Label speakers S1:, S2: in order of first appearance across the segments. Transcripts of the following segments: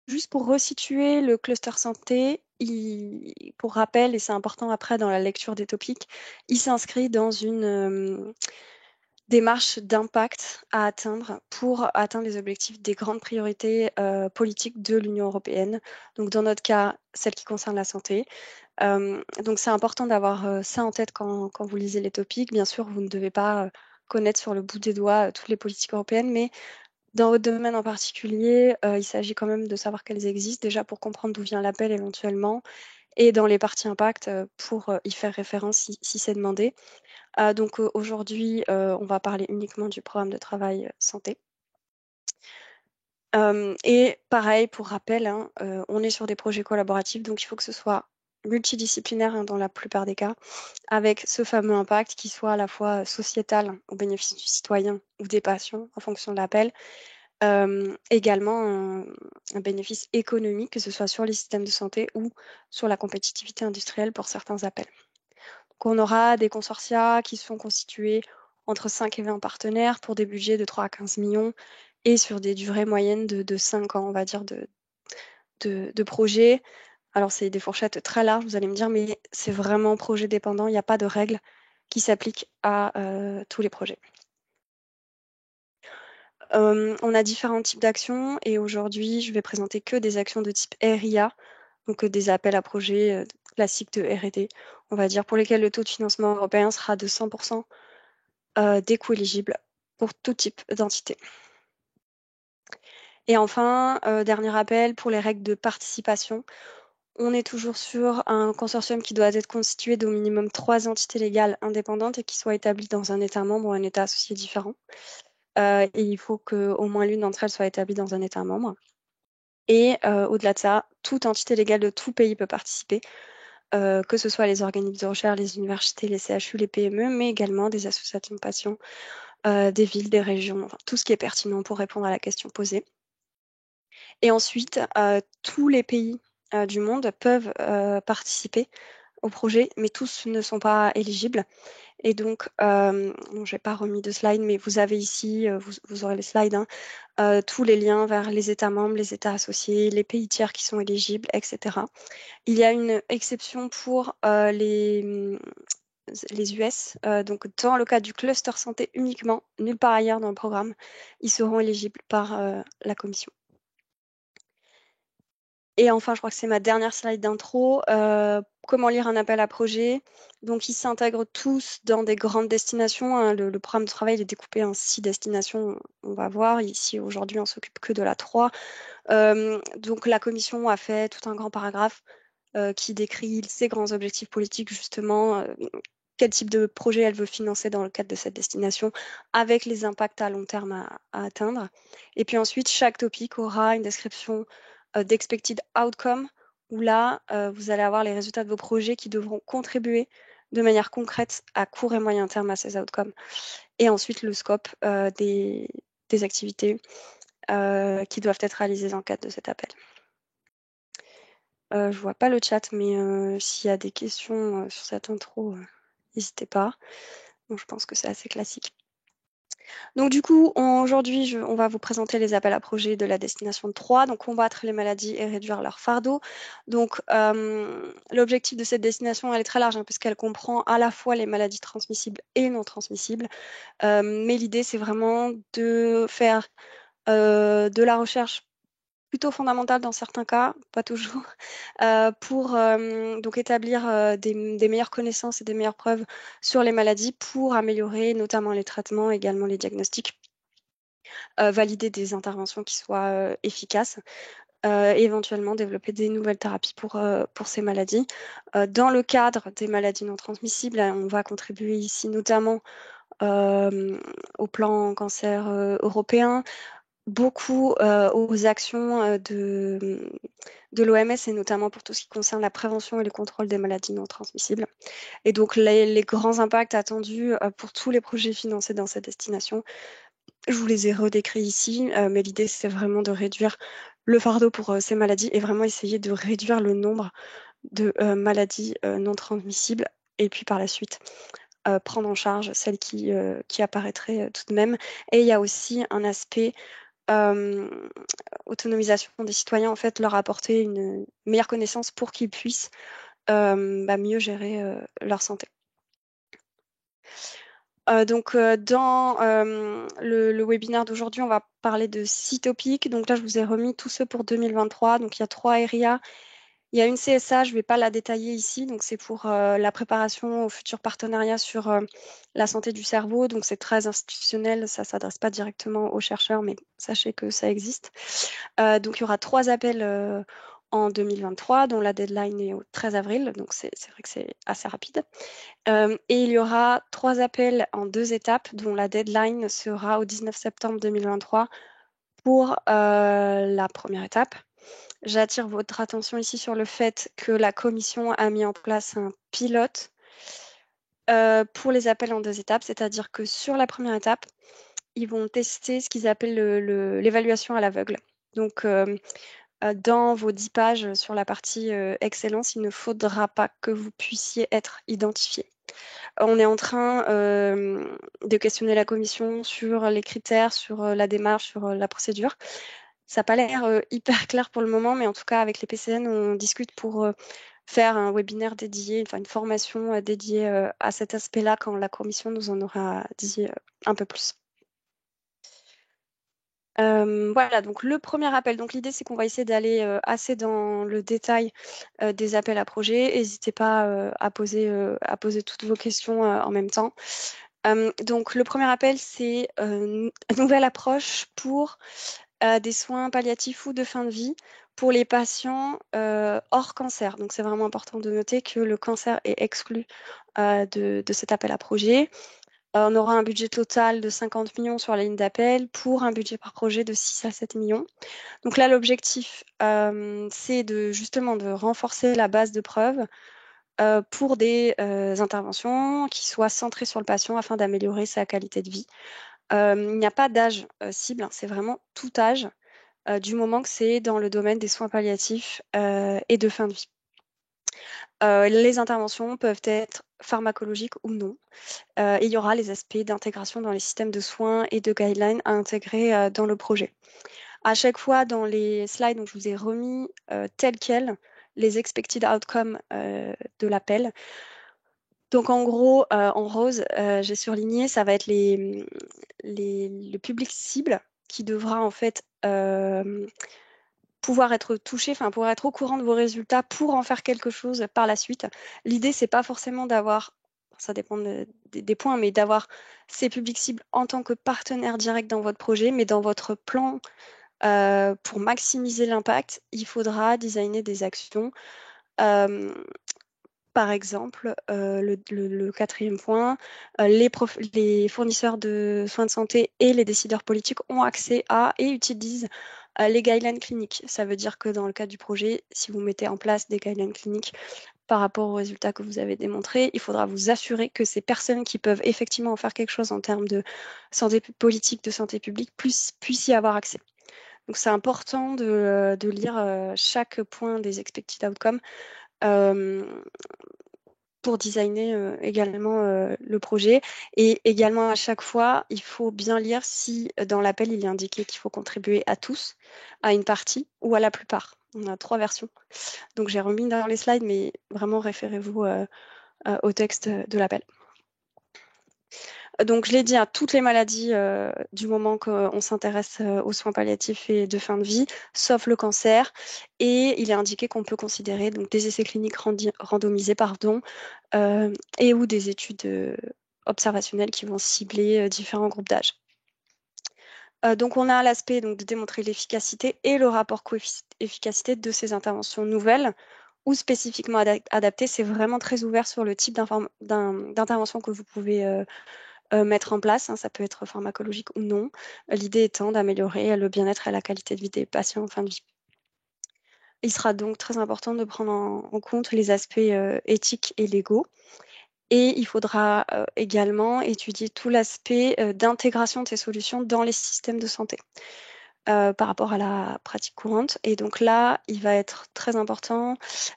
S1: Juste pour resituer le cluster santé, pour rappel, et c'est important après dans la lecture des topics, il s'inscrit dans une démarche d'impact à atteindre pour atteindre les objectifs des grandes priorités politiques de l'Union européenne. Donc dans notre cas, celle qui concerne la santé. Donc c'est important d'avoir ça en tête quand vous lisez les topics. Bien sûr, vous ne devez pas connaître sur le bout des doigts toutes les politiques européennes, mais dans votre domaine en particulier, il s'agit quand même de savoir qu'elles existent, déjà pour comprendre d'où vient l'appel éventuellement, et dans les parties impact pour y faire référence si c'est demandé. Donc aujourd'hui, on va parler uniquement du programme de travail santé. Et pareil, pour rappel, hein, on est sur des projets collaboratifs, donc il faut que ce soit multidisciplinaire dans la plupart des cas, avec ce fameux impact qui soit à la fois sociétal au bénéfice du citoyen ou des patients en fonction de l'appel, également un bénéfice économique, que ce soit sur les systèmes de santé ou sur la compétitivité industrielle pour certains appels. Donc on aura des consortia qui sont constitués entre 5 et 20 partenaires pour des budgets de 3 à 15 millions et sur des durées moyennes de 5 ans, on va dire, de projet. Alors, c'est des fourchettes très larges, vous allez me dire, mais c'est vraiment projet dépendant. Il n'y a pas de règles qui s'appliquent à tous les projets. On a différents types d'actions et aujourd'hui, je vais présenter que des actions de type RIA, donc des appels à projets classiques de R&D, on va dire, pour lesquels le taux de financement européen sera de 100% des coûts éligibles pour tout type d'entité. Et enfin, dernier appel pour les règles de participation. On est toujours sur un consortium qui doit être constitué d'au minimum 3 entités légales indépendantes et qui soient établies dans un État membre ou un État associé différent. Et il faut qu'au moins l'une d'entre elles soit établie dans un État membre. Et au-delà de ça, toute entité légale de tout pays peut participer, que ce soit les organismes de recherche, les universités, les CHU, les PME, mais également des associations de patients, des villes, des régions, enfin, tout ce qui est pertinent pour répondre à la question posée. Et ensuite, tous les pays du monde peuvent participer au projet, mais tous ne sont pas éligibles. Et donc, bon, je n'ai pas remis de slide, mais vous avez ici, vous aurez les slides, hein, tous les liens vers les États membres, les États associés, les pays tiers qui sont éligibles, etc. Il y a une exception pour les US. Donc, dans le cas du cluster santé uniquement, nulle part ailleurs dans le programme, ils seront éligibles par la Commission. Et enfin, je crois que c'est ma dernière slide d'intro. Comment lire un appel à projet? Donc, ils s'intègrent tous dans des grandes destinations, hein. Le programme de travail il est découpé en 6 destinations. On va voir. Ici, aujourd'hui, on s'occupe que de la 3. Donc, la commission a fait tout un grand paragraphe qui décrit ses grands objectifs politiques, justement, quel type de projet elle veut financer dans le cadre de cette destination, avec les impacts à long terme à atteindre. Et puis ensuite, chaque topic aura une description d'expected outcome, où là, vous allez avoir les résultats de vos projets qui devront contribuer de manière concrète à court et moyen terme à ces outcomes. Et ensuite, le scope des activités qui doivent être réalisées dans le cadre de cet appel. Je vois pas le chat, mais s'il y a des questions sur cette intro, n'hésitez pas. Bon, je pense que c'est assez classique. Donc du coup, aujourd'hui, on va vous présenter les appels à projets de la destination 3, donc combattre les maladies et réduire leur fardeau. Donc l'objectif de cette destination, elle est très large, hein, puisqu'elle comprend à la fois les maladies transmissibles et non transmissibles. Mais l'idée, c'est vraiment de faire de la recherche plutôt fondamentale dans certains cas, pas toujours, pour donc établir des meilleures connaissances et des meilleures preuves sur les maladies pour améliorer notamment les traitements, également les diagnostics, valider des interventions qui soient efficaces. Et éventuellement développer des nouvelles thérapies pour ces maladies. Dans le cadre des maladies non transmissibles, on va contribuer ici notamment au plan cancer européen, beaucoup aux actions de l'OMS et notamment pour tout ce qui concerne la prévention et le contrôle des maladies non transmissibles. Et donc les grands impacts attendus pour tous les projets financés dans cette destination, je vous les ai redécrits ici, mais l'idée c'est vraiment de réduire le fardeau pour ces maladies et vraiment essayer de réduire le nombre de maladies non transmissibles et puis par la suite prendre en charge celles qui apparaîtraient tout de même. Et il y a aussi un aspect autonomisation des citoyens, en fait, leur apporter une meilleure connaissance pour qu'ils puissent mieux gérer leur santé. Donc, dans le webinaire d'aujourd'hui, on va parler de 6 topics. Donc là, je vous ai remis tous ceux pour 2023. Donc, il y a 3 RIA. Il y a une CSA, je ne vais pas la détailler ici. Donc, c'est pour la préparation au futur partenariat sur la santé du cerveau. Donc, c'est très institutionnel. Ça ne s'adresse pas directement aux chercheurs, mais sachez que ça existe. Donc, il y aura 3 appels en 2023, dont la deadline est au 13 avril. Donc, c'est vrai que c'est assez rapide. Et il y aura 3 appels en 2 étapes, dont la deadline sera au 19 septembre 2023 pour la première étape. J'attire votre attention ici sur le fait que la commission a mis en place un pilote pour les appels en 2 étapes, c'est-à-dire que sur la première étape, ils vont tester ce qu'ils appellent l'évaluation à l'aveugle. Donc, dans vos 10 pages sur la partie excellence, il ne faudra pas que vous puissiez être identifié. On est en train de questionner la commission sur les critères, sur la démarche, sur la procédure. Ça n'a pas l'air hyper clair pour le moment, mais en tout cas, avec les PCN, on discute pour faire un webinaire dédié, enfin une formation dédiée à cet aspect-là quand la commission nous en aura dit un peu plus. Voilà, donc le premier appel. Donc l'idée, c'est qu'on va essayer d'aller assez dans le détail des appels à projets. N'hésitez pas à poser toutes vos questions en même temps. Donc le premier appel, c'est une nouvelle approche pour des soins palliatifs ou de fin de vie pour les patients hors cancer. Donc c'est vraiment important de noter que le cancer est exclu de cet appel à projet. On aura un budget total de 50 millions sur la ligne d'appel pour un budget par projet de 6 à 7 millions. Donc là, l'objectif, c'est justement de renforcer la base de preuves pour des interventions qui soient centrées sur le patient afin d'améliorer sa qualité de vie. Il n'y a pas d'âge cible, hein, c'est vraiment tout âge, du moment que c'est dans le domaine des soins palliatifs et de fin de vie. Les interventions peuvent être pharmacologiques ou non. Et il y aura les aspects d'intégration dans les systèmes de soins et de guidelines à intégrer dans le projet. À chaque fois, dans les slides, donc, je vous ai remis tels quels les expected outcomes de l'appel. Donc en gros, en rose, j'ai surligné, ça va être le public cible qui devra en fait pouvoir être touché, enfin pouvoir être au courant de vos résultats pour en faire quelque chose par la suite. L'idée, c'est pas forcément d'avoir, ça dépend des points, mais d'avoir ces publics cibles en tant que partenaire direct dans votre projet, mais dans votre plan pour maximiser l'impact, il faudra designer des actions. Par exemple, le quatrième point, les fournisseurs de soins de santé et les décideurs politiques ont accès à et utilisent les guidelines cliniques. Ça veut dire que dans le cadre du projet, si vous mettez en place des guidelines cliniques par rapport aux résultats que vous avez démontrés, il faudra vous assurer que ces personnes qui peuvent effectivement en faire quelque chose en termes de santé politique, de santé publique, puissent y avoir accès. Donc c'est important de lire chaque point des expected outcomes pour designer également le projet. Et également, à chaque fois, il faut bien lire si dans l'appel, il est indiqué qu'il faut contribuer à tous, à une partie ou à la plupart. On a 3 versions. Donc, j'ai remis dans les slides, mais vraiment, référez-vous au texte de l'appel. Donc, je l'ai dit, à toutes les maladies du moment qu'on s'intéresse aux soins palliatifs et de fin de vie, sauf le cancer. Et il est indiqué qu'on peut considérer donc, des essais cliniques randomisés et ou des études observationnelles qui vont cibler différents groupes d'âge. Donc, on a l'aspect de démontrer l'efficacité et le rapport coût-efficacité de ces interventions nouvelles ou spécifiquement adaptées. C'est vraiment très ouvert sur le type d'intervention que vous pouvez mettre en place, hein, ça peut être pharmacologique ou non, l'idée étant d'améliorer le bien-être et la qualité de vie des patients en fin de vie. Il sera donc très important de prendre en compte les aspects éthiques et légaux. Et il faudra également étudier tout l'aspect d'intégration de ces solutions dans les systèmes de santé par rapport à la pratique courante. Et donc là, il va être très important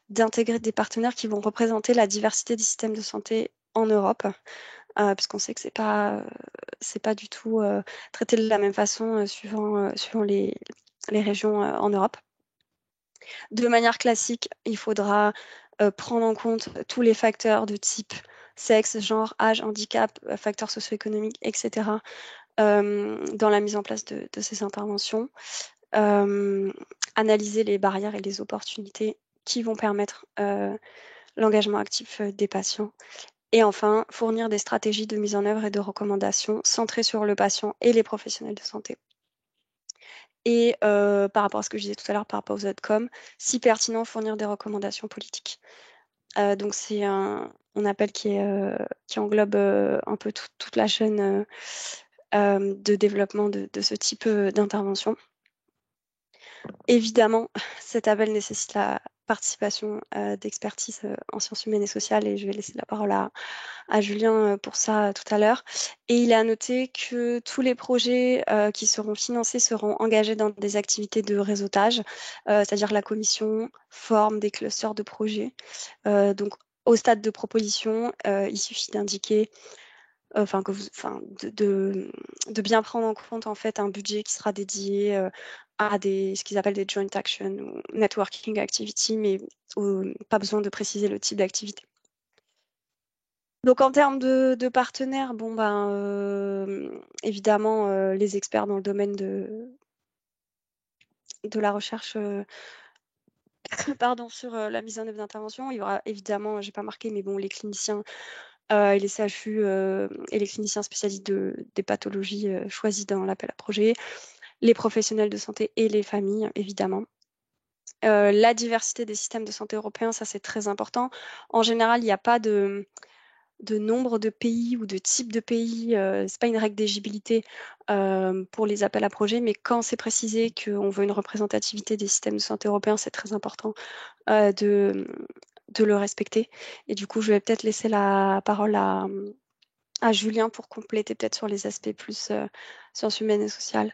S1: d'intégrer des partenaires qui vont représenter la diversité des systèmes de santé en Europe. puisqu'on sait que c'est pas du tout traité de la même façon suivant les régions en Europe. De manière classique, il faudra prendre en compte tous les facteurs de type sexe, genre, âge, handicap, facteurs socio-économiques, etc. Dans la mise en place de ces interventions. Analyser les barrières et les opportunités qui vont permettre l'engagement actif des patients. Et enfin, fournir des stratégies de mise en œuvre et de recommandations centrées sur le patient et les professionnels de santé. Et par rapport à ce que je disais tout à l'heure, par rapport aux outcomes, si pertinent, fournir des recommandations politiques. Donc c'est un appel qui englobe un peu toute la chaîne de développement de ce type d'intervention. Évidemment, cet appel nécessite la participation d'expertise en sciences humaines et sociales, et je vais laisser la parole à Julien pour ça tout à l'heure. Et il est à noter que tous les projets qui seront financés seront engagés dans des activités de réseautage, c'est-à-dire la commission forme des clusters de projets. Donc, au stade de proposition, il suffit d'indiquer, de bien prendre en compte en fait un budget qui sera dédié à ce qu'ils appellent des joint action ou networking activity, mais pas besoin de préciser le type d'activité. Donc en termes de partenaires, bon évidemment les experts dans le domaine de la recherche pardon, sur la mise en œuvre d'intervention. Il y aura évidemment, j'ai pas marqué, mais bon, les cliniciens et les CHU et les cliniciens spécialistes des pathologies choisis dans l'appel à projet, les professionnels de santé et les familles, évidemment. La diversité des systèmes de santé européens, ça c'est très important. En général, il n'y a pas de nombre de pays ou de type de pays. C'est pas une règle d'éligibilité pour les appels à projets, mais quand c'est précisé qu'on veut une représentativité des systèmes de santé européens, c'est très important de le respecter. Et du coup, je vais peut-être laisser la parole à Julien pour compléter peut-être sur les aspects plus sciences humaines et sociales.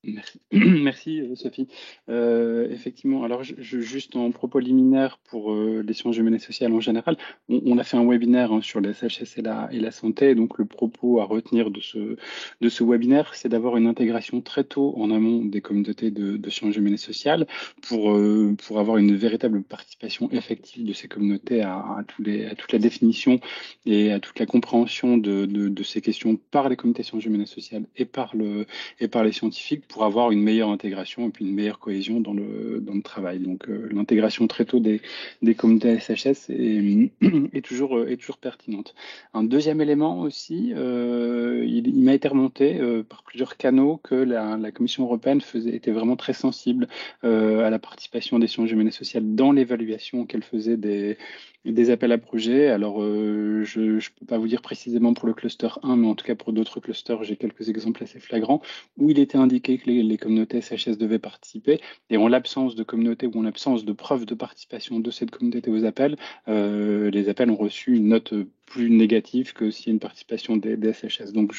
S2: Merci, Merci Sophie. Effectivement, alors juste en propos liminaire pour les sciences humaines et sociales en général, on a fait un webinaire sur la SHS et la santé. Donc le propos à retenir de ce webinaire, c'est d'avoir une intégration très tôt en amont des communautés de sciences humaines et sociales pour avoir une véritable participation effective de ces communautés à toute la définition et à toute la compréhension de ces questions par les comités sciences humaines et sociales et par les scientifiques pour avoir une meilleure intégration et puis une meilleure cohésion dans le travail. Donc l'intégration très tôt des communautés SHS est toujours pertinente. Un deuxième élément aussi, il m'a été remonté par plusieurs canaux que la Commission européenne était vraiment très sensible à la participation des sciences humaines et sociales dans l'évaluation qu'elle faisait des appels à projets. Alors, je ne peux pas vous dire précisément pour le cluster 1, mais en tout cas pour d'autres clusters, j'ai quelques exemples assez flagrants où il était indiqué que les communautés SHS devaient participer. Et en l'absence de communauté ou en l'absence de preuves de participation de cette communauté aux appels, les appels ont reçu une note plus négative que s'il y a une participation des SHS. Donc,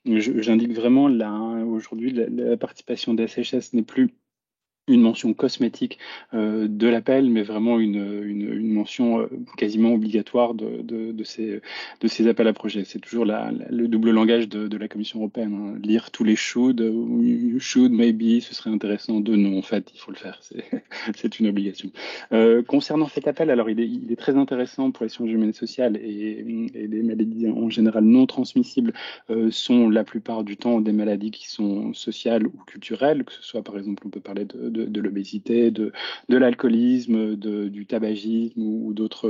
S2: j'indique vraiment là, aujourd'hui, la participation des SHS n'est plus une mention cosmétique de l'appel, mais vraiment une mention quasiment obligatoire de ces appels à projets. C'est toujours le double langage de la Commission européenne. Hein. Lire tous les should, should, maybe, ce serait intéressant. Non, en fait, il faut le faire. C'est une obligation. Concernant cet appel, alors il est très intéressant pour les sciences humaines et sociales et les maladies en général non transmissibles sont la plupart du temps des maladies qui sont sociales ou culturelles, que ce soit par exemple, on peut parler de l'obésité, de l'alcoolisme, du tabagisme ou d'autres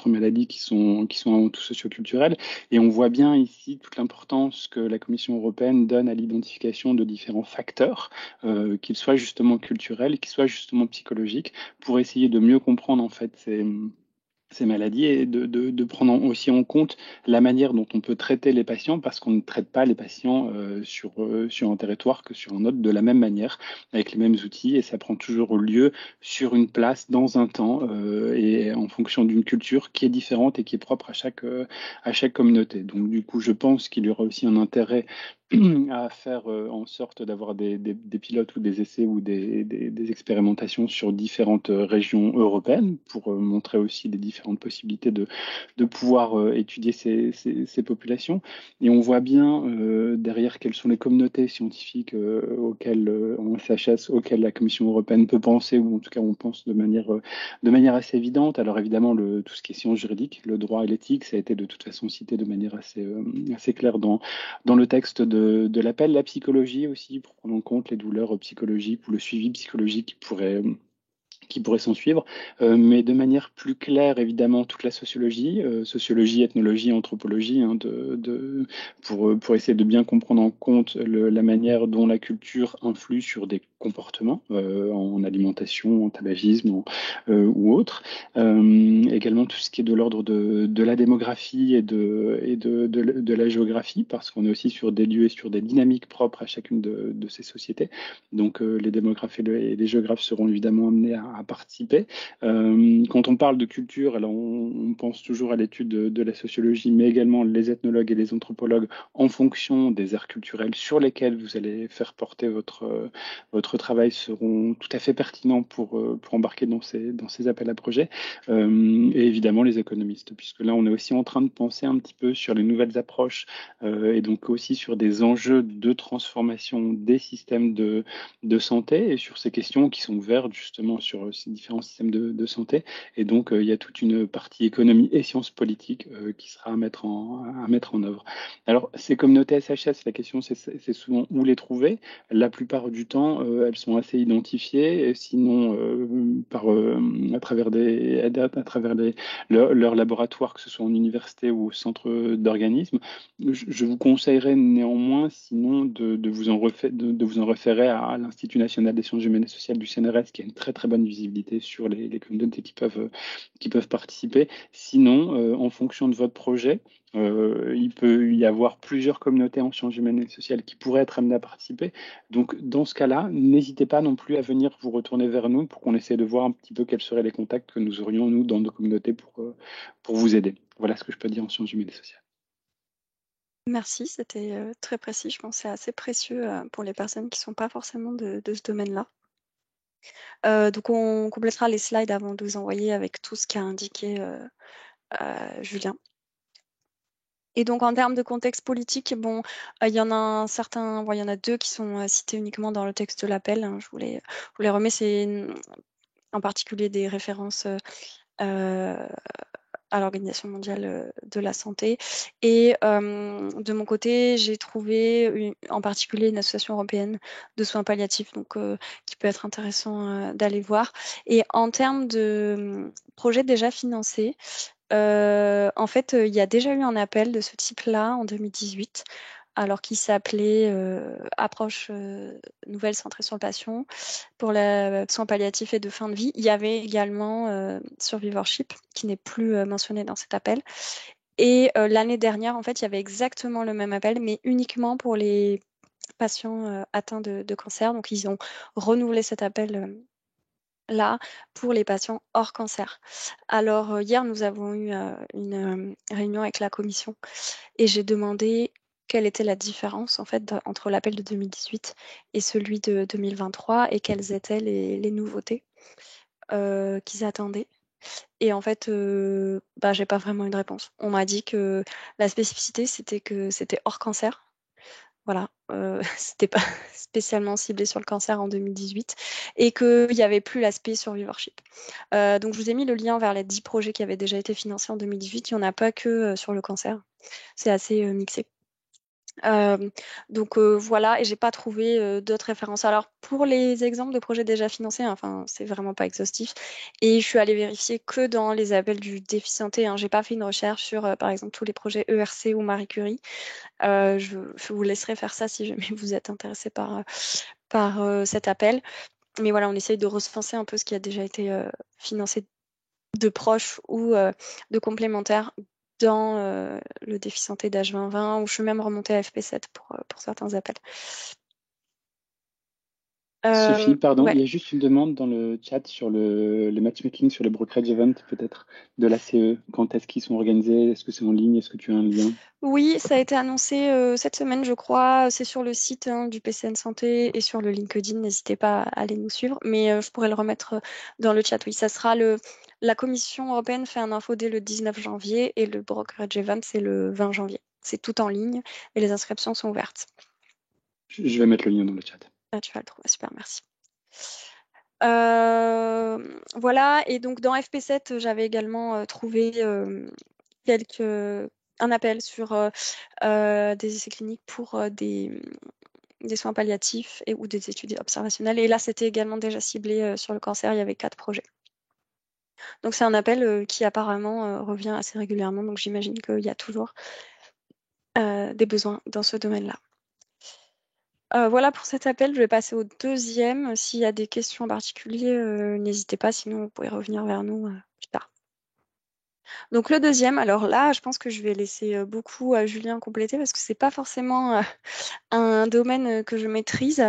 S2: maladies qui sont avant tout socioculturelles. Et on voit bien ici toute l'importance que la Commission européenne donne à l'identification de différents facteurs, qu'ils soient justement culturels, qu'ils soient justement psychologiques, pour essayer de mieux comprendre en fait ces maladies et de prendre aussi en compte la manière dont on peut traiter les patients parce qu'on ne traite pas les patients sur un territoire que sur un autre de la même manière, avec les mêmes outils et ça prend toujours lieu sur une place, dans un temps et en fonction d'une culture qui est différente et qui est propre à chaque communauté. Donc du coup, je pense qu'il y aura aussi un intérêt à faire en sorte d'avoir des pilotes ou des essais ou des expérimentations sur différentes régions européennes pour montrer aussi les différentes possibilités de pouvoir étudier ces populations. Et on voit bien derrière quelles sont les communautés scientifiques auxquelles, en SHS, auxquelles la Commission européenne peut penser, ou en tout cas on pense de manière assez évidente. Alors évidemment, tout ce qui est sciences juridiques, le droit et l'éthique, ça a été de toute façon cité de manière assez claire dans le texte de l'appel. La psychologie aussi, pour prendre en compte les douleurs psychologiques ou le suivi psychologique qui pourrait s'en suivre, mais de manière plus claire, évidemment, toute la sociologie, sociologie, ethnologie, anthropologie, hein, pour essayer de bien comprendre en compte la manière dont la culture influe sur des comportements en alimentation, en tabagisme ou autre. Également tout ce qui est de l'ordre de la démographie et de la géographie, parce qu'on est aussi sur des lieux et sur des dynamiques propres à chacune de ces sociétés. Donc les démographes et les géographes seront évidemment amenés à participer. Quand on parle de culture, alors on pense toujours à l'étude de la sociologie, mais également les ethnologues et les anthropologues en fonction des aires culturelles sur lesquelles vous allez faire porter votre travail seront tout à fait pertinents pour embarquer dans ces appels à projets. Et évidemment les économistes, puisque là on est aussi en train de penser un petit peu sur les nouvelles approches et donc aussi sur des enjeux de transformation des systèmes de santé et sur ces questions qui sont ouvertes justement sur ces différents systèmes de santé. Et donc, il y a toute une partie économie et sciences politiques qui sera à mettre en œuvre. Alors, ces communautés SHS, la question, c'est souvent où les trouver. La plupart du temps, elles sont assez identifiées, et sinon à travers leurs laboratoires, que ce soit en université ou au centre d'organismes. Je vous conseillerais néanmoins, sinon, de vous en référer à l'Institut national des sciences humaines et sociales du CNRS, qui a une très très bonne visibilité sur les communautés qui peuvent participer. Sinon, en fonction de votre projet, il peut y avoir plusieurs communautés en sciences humaines et sociales qui pourraient être amenées à participer. Donc, dans ce cas-là, n'hésitez pas non plus à venir vous retourner vers nous pour qu'on essaie de voir un petit peu quels seraient les contacts que nous aurions, nous, dans nos communautés pour vous aider. Voilà ce que je peux dire en sciences humaines et sociales.
S1: Merci, c'était très précis. Je pense que c'est assez précieux pour les personnes qui ne sont pas forcément de ce domaine-là. Donc, on complétera les slides avant de vous envoyer avec tout ce qu'a indiqué Julien. Et donc, en termes de contexte politique, bon, il y en a il y en a deux qui sont cités uniquement dans le texte de l'appel, hein. Je vous les remets, c'est en particulier des références à l'Organisation mondiale de la santé. Et de mon côté, j'ai trouvé en particulier une association européenne de soins palliatifs, donc qui peut être intéressant d'aller voir. Et en termes de projets déjà financés, en fait, il y a déjà eu un appel de ce type-là en 2018, alors qui s'appelait Approche nouvelle centrée sur le patient pour le soins palliatifs et de fin de vie. Il y avait également Survivorship, qui n'est plus mentionné dans cet appel. Et l'année dernière, en fait, il y avait exactement le même appel, mais uniquement pour les patients atteints de cancer. Donc, ils ont renouvelé cet appel là pour les patients hors cancer. Alors, hier, nous avons eu une réunion avec la commission et j'ai demandé quelle était la différence en fait entre l'appel de 2018 et celui de 2023 et quelles étaient les nouveautés qu'ils attendaient. Et en fait, j'ai pas vraiment une réponse. On m'a dit que la spécificité, c'était que c'était hors cancer. Voilà, c'était pas spécialement ciblé sur le cancer en 2018 et qu'il n'y avait plus l'aspect survivorship. Donc, je vous ai mis le lien vers les 10 projets qui avaient déjà été financés en 2018. Il n'y en a pas que sur le cancer. C'est assez mixé. Donc voilà, et j'ai pas trouvé d'autres références. Alors pour les exemples de projets déjà financés, enfin c'est vraiment pas exhaustif. Et je suis allée vérifier que dans les appels du défi santé. Hein, j'ai pas fait une recherche sur par exemple tous les projets ERC ou Marie Curie. Je vous laisserai faire ça si jamais vous êtes intéressé par cet appel. Mais voilà, on essaye de recenser un peu ce qui a déjà été financé de proches ou de complémentaires dans le défi santé d'âge 2020, où je suis même remontée à FP7 pour certains appels.
S2: Sophie, pardon, il
S1: Ouais.
S2: y a juste une demande dans le chat sur le matchmaking, sur le brokerage event, peut-être, de la CE. Quand est-ce qu'ils sont organisés? Est-ce que c'est en ligne? Est-ce que tu as un lien?
S1: Oui, ça a été annoncé cette semaine, je crois. C'est sur le site du PCN Santé et sur le LinkedIn. N'hésitez pas à aller nous suivre. Mais je pourrais le remettre dans le chat. Oui, ça sera la Commission européenne fait un info dès le 19 janvier et le brokerage event, c'est le 20 janvier. C'est tout en ligne et les inscriptions sont ouvertes.
S2: Je vais mettre le lien dans le chat.
S1: Ah, tu vas le trouver. Super, merci. Voilà, et donc dans FP7, j'avais également trouvé quelques, un appel sur des essais cliniques pour des soins palliatifs et ou des études observationnelles. Et là, c'était également déjà ciblé sur le cancer. Il y avait 4 projets. Donc c'est un appel qui apparemment revient assez régulièrement. Donc j'imagine qu'il y a toujours des besoins dans ce domaine-là. Voilà pour cet appel. Je vais passer au deuxième. S'il y a des questions en particulier, n'hésitez pas. Sinon, vous pouvez revenir vers nous plus tard. Donc le deuxième, alors là, je pense que je vais laisser beaucoup à Julien compléter parce que c'est pas forcément un domaine que je maîtrise.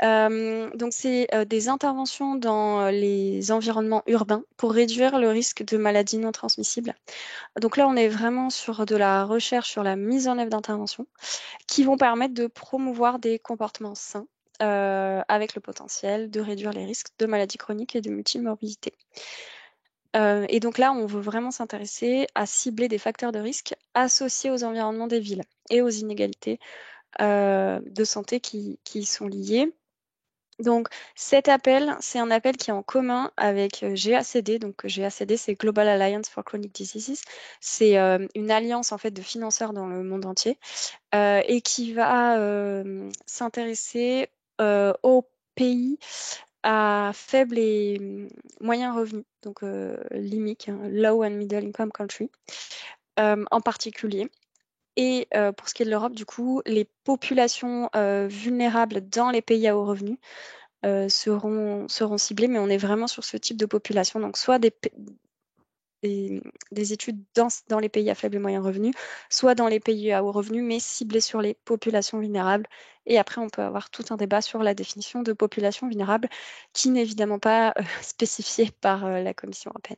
S1: Donc c'est des interventions dans les environnements urbains pour réduire le risque de maladies non transmissibles. Donc là, on est vraiment sur de la recherche sur la mise en œuvre d'interventions qui vont permettre de promouvoir des comportements sains. Avec le potentiel de réduire les risques de maladies chroniques et de multimorbidité. Et donc là, on veut vraiment s'intéresser à cibler des facteurs de risque associés aux environnements des villes et aux inégalités de santé qui y sont liées. Donc cet appel, c'est un appel qui est en commun avec GACD. Donc GACD, c'est Global Alliance for Chronic Diseases. C'est une alliance en fait de financeurs dans le monde entier et qui va s'intéresser aux pays à faible et moyen revenu, donc LIMIC, hein, Low and Middle Income Country, en particulier. Et pour ce qui est de l'Europe, du coup, les populations vulnérables dans les pays à haut revenu seront ciblées, mais on est vraiment sur ce type de population, donc soit des études dans les pays à faible et moyen revenu, soit dans les pays à haut revenu, mais ciblées sur les populations vulnérables. Et après, on peut avoir tout un débat sur la définition de population vulnérable, qui n'est évidemment pas spécifiée par la Commission européenne.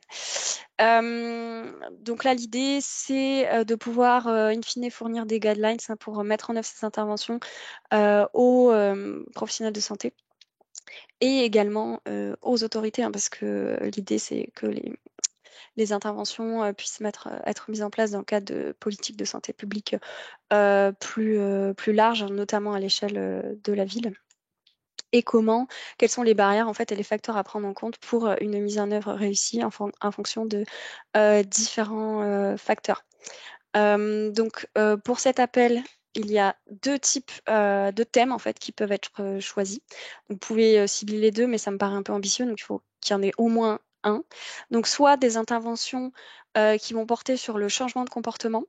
S1: Donc là, l'idée, c'est de pouvoir, in fine, fournir des guidelines hein, pour mettre en œuvre ces interventions aux professionnels de santé et également aux autorités, hein, parce que l'idée, c'est que les interventions puissent être mises en place dans le cadre de politiques de santé publique plus larges, notamment à l'échelle de la ville. Et quelles sont les barrières en fait, et les facteurs à prendre en compte pour une mise en œuvre réussie en fonction de différents facteurs. Donc, pour cet appel, il y a deux types de thèmes en fait qui peuvent être choisis. Vous pouvez cibler les deux, mais ça me paraît un peu ambitieux, donc il faut qu'il y en ait au moins un. Donc, soit des interventions qui vont porter sur le changement de comportement,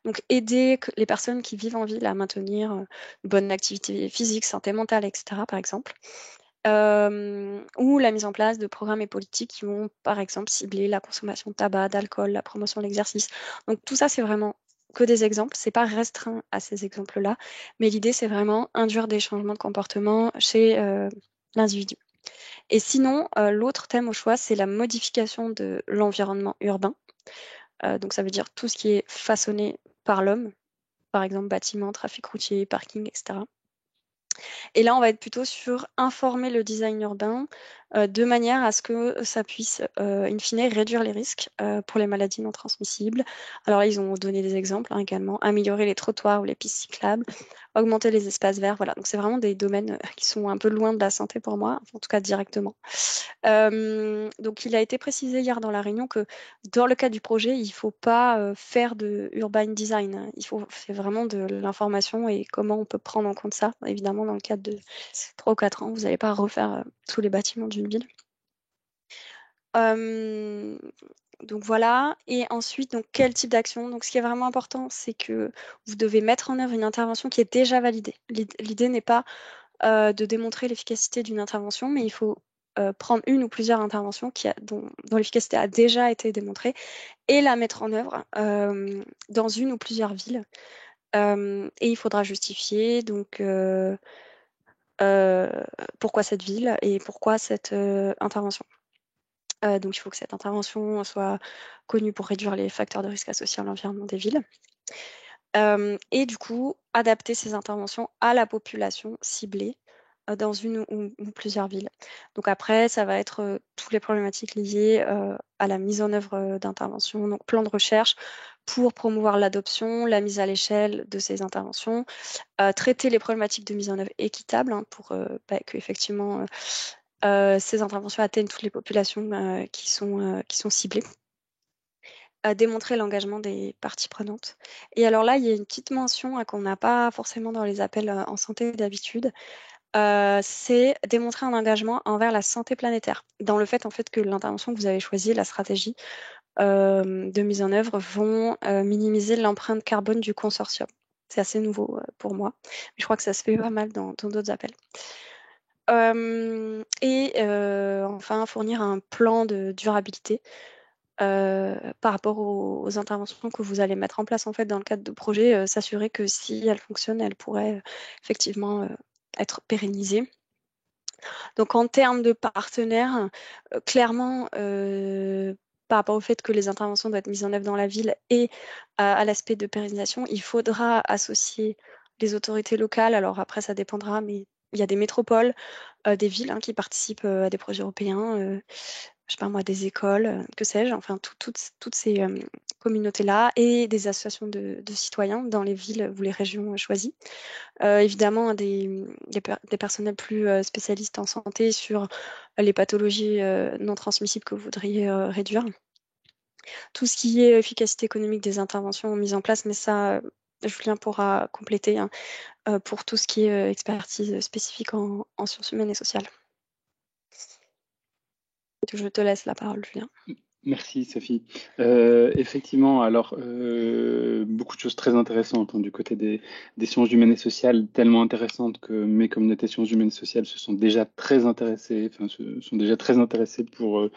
S1: donc aider les personnes qui vivent en ville à maintenir une bonne activité physique, santé mentale, etc. par exemple. Ou la mise en place de programmes et politiques qui vont, par exemple, cibler la consommation de tabac, d'alcool, la promotion de l'exercice. Donc tout ça, c'est vraiment que des exemples. C'est pas restreint à ces exemples-là, mais l'idée, c'est vraiment induire des changements de comportement chez l'individu. Et sinon, l'autre thème au choix, c'est la modification de l'environnement urbain. Donc ça veut dire tout ce qui est façonné par l'homme, par exemple bâtiments, trafic routier, parking, etc. Et là, on va être plutôt sur informer le design urbain de manière à ce que ça puisse, in fine, réduire les risques pour les maladies non transmissibles. Alors, là, ils ont donné des exemples hein, également, améliorer les trottoirs ou les pistes cyclables, augmenter les espaces verts. Voilà, donc c'est vraiment des domaines qui sont un peu loin de la santé pour moi, en tout cas directement. Donc, il a été précisé hier dans la réunion que dans le cadre du projet, il ne faut pas faire de urban design. Hein. C'est vraiment de l'information et comment on peut prendre en compte ça. Évidemment, dans le cadre de 3 ou 4 ans, vous n'allez pas refaire tous les bâtiments d'une ville. Euh, donc voilà. Et ensuite, donc, quel type d'action? Donc, ce qui est vraiment important, c'est que vous devez mettre en œuvre une intervention qui est déjà validée. L'idée n'est pas de démontrer l'efficacité d'une intervention, mais il faut prendre une ou plusieurs interventions dont l'efficacité a déjà été démontrée et la mettre en œuvre dans une ou plusieurs villes. Et il faudra justifier donc pourquoi cette ville et pourquoi cette intervention. Donc, il faut que cette intervention soit connue pour réduire les facteurs de risque associés à l'environnement des villes. Et du coup, adapter ces interventions à la population ciblée dans une ou plusieurs villes. Donc après, ça va être toutes les problématiques liées à la mise en œuvre d'interventions, donc plan de recherche pour promouvoir l'adoption, la mise à l'échelle de ces interventions, traiter les problématiques de mise en œuvre équitable pour que effectivement ces interventions atteignent toutes les populations qui sont ciblées, démontrer l'engagement des parties prenantes. Et alors là, il y a une petite mention qu'on n'a pas forcément dans les appels en santé d'habitude, c'est démontrer un engagement envers la santé planétaire, dans le fait en fait que l'intervention que vous avez choisie, la stratégie de mise en œuvre, vont minimiser l'empreinte carbone du consortium. C'est assez nouveau pour moi, mais je crois que ça se fait pas mal dans d'autres appels. Enfin, fournir un plan de durabilité par rapport aux interventions que vous allez mettre en place en fait dans le cadre de projets, s'assurer que si elles fonctionnent, elles pourraient effectivement être pérennisées. Donc en termes de partenaires, clairement, par rapport au fait que les interventions doivent être mises en œuvre dans la ville et à l'aspect de pérennisation, il faudra associer les autorités locales. Alors après, ça dépendra, mais il y a des métropoles, des villes qui participent à des projets européens, je sais pas moi, des écoles, que sais-je, enfin toutes ces communautés-là et des associations de citoyens dans les villes ou les régions choisies. Évidemment, des personnels plus spécialistes en santé sur les pathologies non transmissibles que vous voudriez réduire. Tout ce qui est efficacité économique des interventions mises en place, mais ça, Julien pourra compléter pour tout ce qui est expertise spécifique en sciences humaines et sociales. Je te laisse la parole, Julien.
S2: Merci Sophie. Effectivement, alors beaucoup de choses très intéressantes du côté des sciences humaines et sociales, tellement intéressantes que mes communautés sciences humaines et sociales se sont déjà très intéressées, enfin se sont déjà très intéressées pour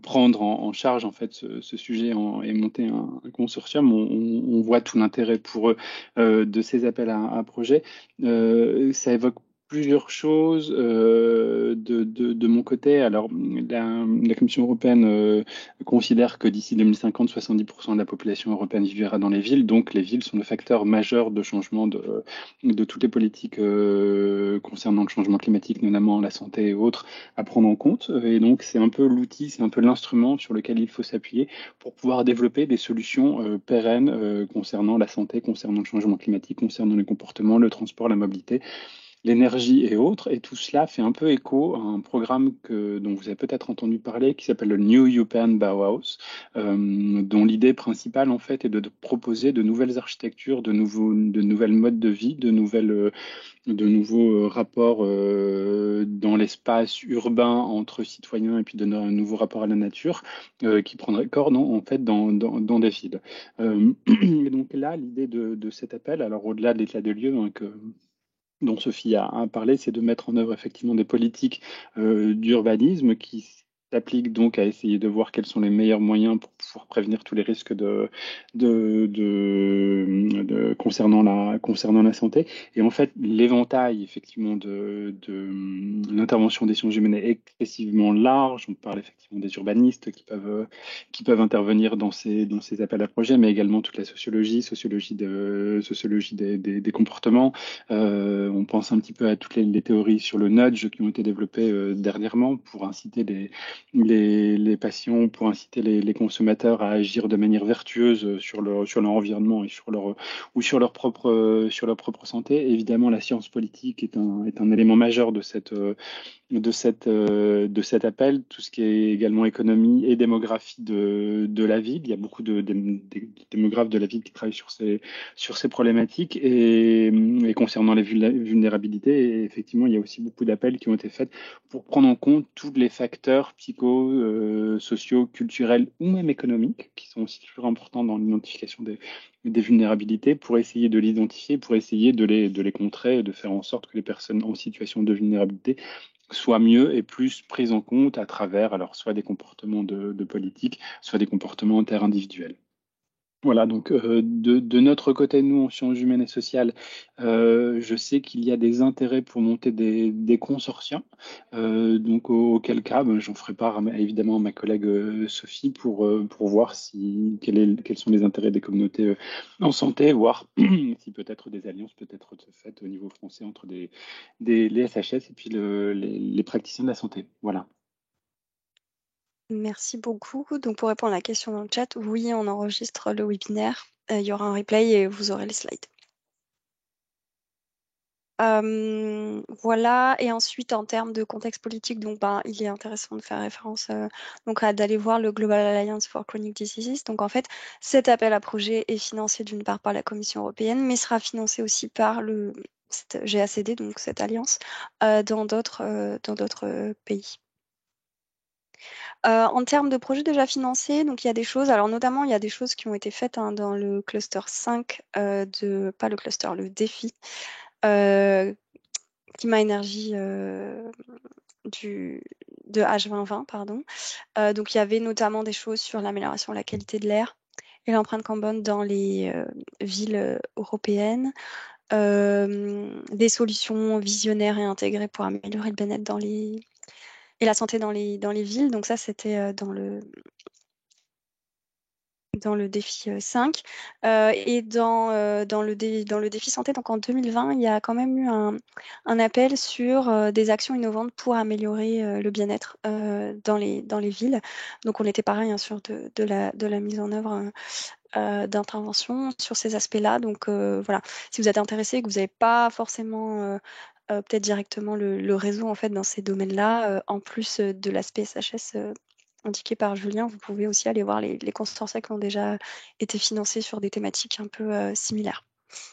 S2: prendre en charge en fait ce sujet et monter un consortium. On voit tout l'intérêt pour eux de ces appels à projets. Ça évoque plusieurs choses de mon côté. Alors, la Commission européenne considère que d'ici 2050, 70% de la population européenne vivra dans les villes. Donc, les villes sont le facteur majeur de changement de toutes les politiques concernant le changement climatique, notamment la santé et autres, à prendre en compte. Et donc, c'est un peu l'outil, c'est un peu l'instrument sur lequel il faut s'appuyer pour pouvoir développer des solutions pérennes concernant la santé, concernant le changement climatique, concernant les comportements, le transport, la mobilité, l'énergie et autres. Et tout cela fait un peu écho à un programme dont vous avez peut-être entendu parler, qui s'appelle le New European Bauhaus, dont l'idée principale, en fait, est de proposer de nouvelles architectures, de nouvelles modes de vie, de nouveaux rapports dans l'espace urbain entre citoyens et puis un nouveau rapport à la nature qui prendrait corps en fait, dans des villes. Et donc là, l'idée de cet appel, alors au-delà de l'état de lieu dont Sophie a parlé, c'est de mettre en œuvre effectivement des politiques d'urbanisme qui s'appliquent donc à essayer de voir quels sont les meilleurs moyens pour pouvoir prévenir tous les risques concernant la santé. Et en fait, l'éventail effectivement l'intervention des sciences humaines est excessivement large. On parle effectivement des urbanistes qui peuvent intervenir dans ces appels à projets, mais également toute la sociologie des comportements. On pense un petit peu à toutes les théories sur le nudge qui ont été développées dernièrement pour inciter les patients, pour inciter les consommateurs à agir de manière vertueuse sur leur environnement et sur leur propre santé. Évidemment, la science politique est un élément majeur de cet appel, tout ce qui est également économie et démographie de la ville. Il y a beaucoup de démographes de la ville qui travaillent sur ces problématiques et concernant les vulnérabilités. Et effectivement, il y a aussi beaucoup d'appels qui ont été faits pour prendre en compte tous les facteurs sociaux, culturels ou même économiques qui sont aussi toujours importants dans l'identification des vulnérabilités pour essayer de l'identifier, pour essayer de les contrer et de faire en sorte que les personnes en situation de vulnérabilité soient mieux et plus prises en compte à travers alors soit des comportements de politique, soit des comportements interindividuels. Voilà, donc de notre côté, nous, en sciences humaines et sociales, je sais qu'il y a des intérêts pour monter des consortiums. Donc, auquel cas, ben, j'en ferai part évidemment à ma collègue Sophie pour voir quels sont les intérêts des communautés en santé, voir si peut-être des alliances peut être faites au niveau français entre les SHS et puis les praticiens de la santé. Voilà.
S1: Merci beaucoup. Donc pour répondre à la question dans le chat, oui, on enregistre le webinaire. Il y aura un replay et vous aurez les slides. Voilà, et ensuite en termes de contexte politique, donc ben, il est intéressant de faire référence donc d'aller voir le Global Alliance for Chronic Diseases. Donc en fait, cet appel à projet est financé d'une part par la Commission européenne, mais sera financé aussi par le GACD, donc cette alliance, dans d'autres pays. En termes de projets déjà financés, donc il y a des choses, alors notamment il y a des choses qui ont été faites hein, dans le cluster 5 pas le cluster, le défi. Climat énergie de H2020, pardon. Donc il y avait notamment des choses sur l'amélioration de la qualité de l'air et l'empreinte carbone dans les villes européennes, des solutions visionnaires et intégrées pour améliorer le bien-être et la santé dans les villes. Donc ça, c'était dans le défi 5. Et dans le défi santé, donc en 2020, il y a quand même eu un appel sur des actions innovantes pour améliorer le bien-être dans les villes. Donc on était pareil hein, sur de la mise en œuvre d'intervention sur ces aspects-là. Donc voilà, si vous êtes intéressé et que vous n'avez pas forcément peut-être directement le réseau en fait dans ces domaines-là, en plus de l'aspect SHS indiqué par Julien, vous pouvez aussi aller voir les consortia qui ont déjà été financés sur des thématiques un peu similaires.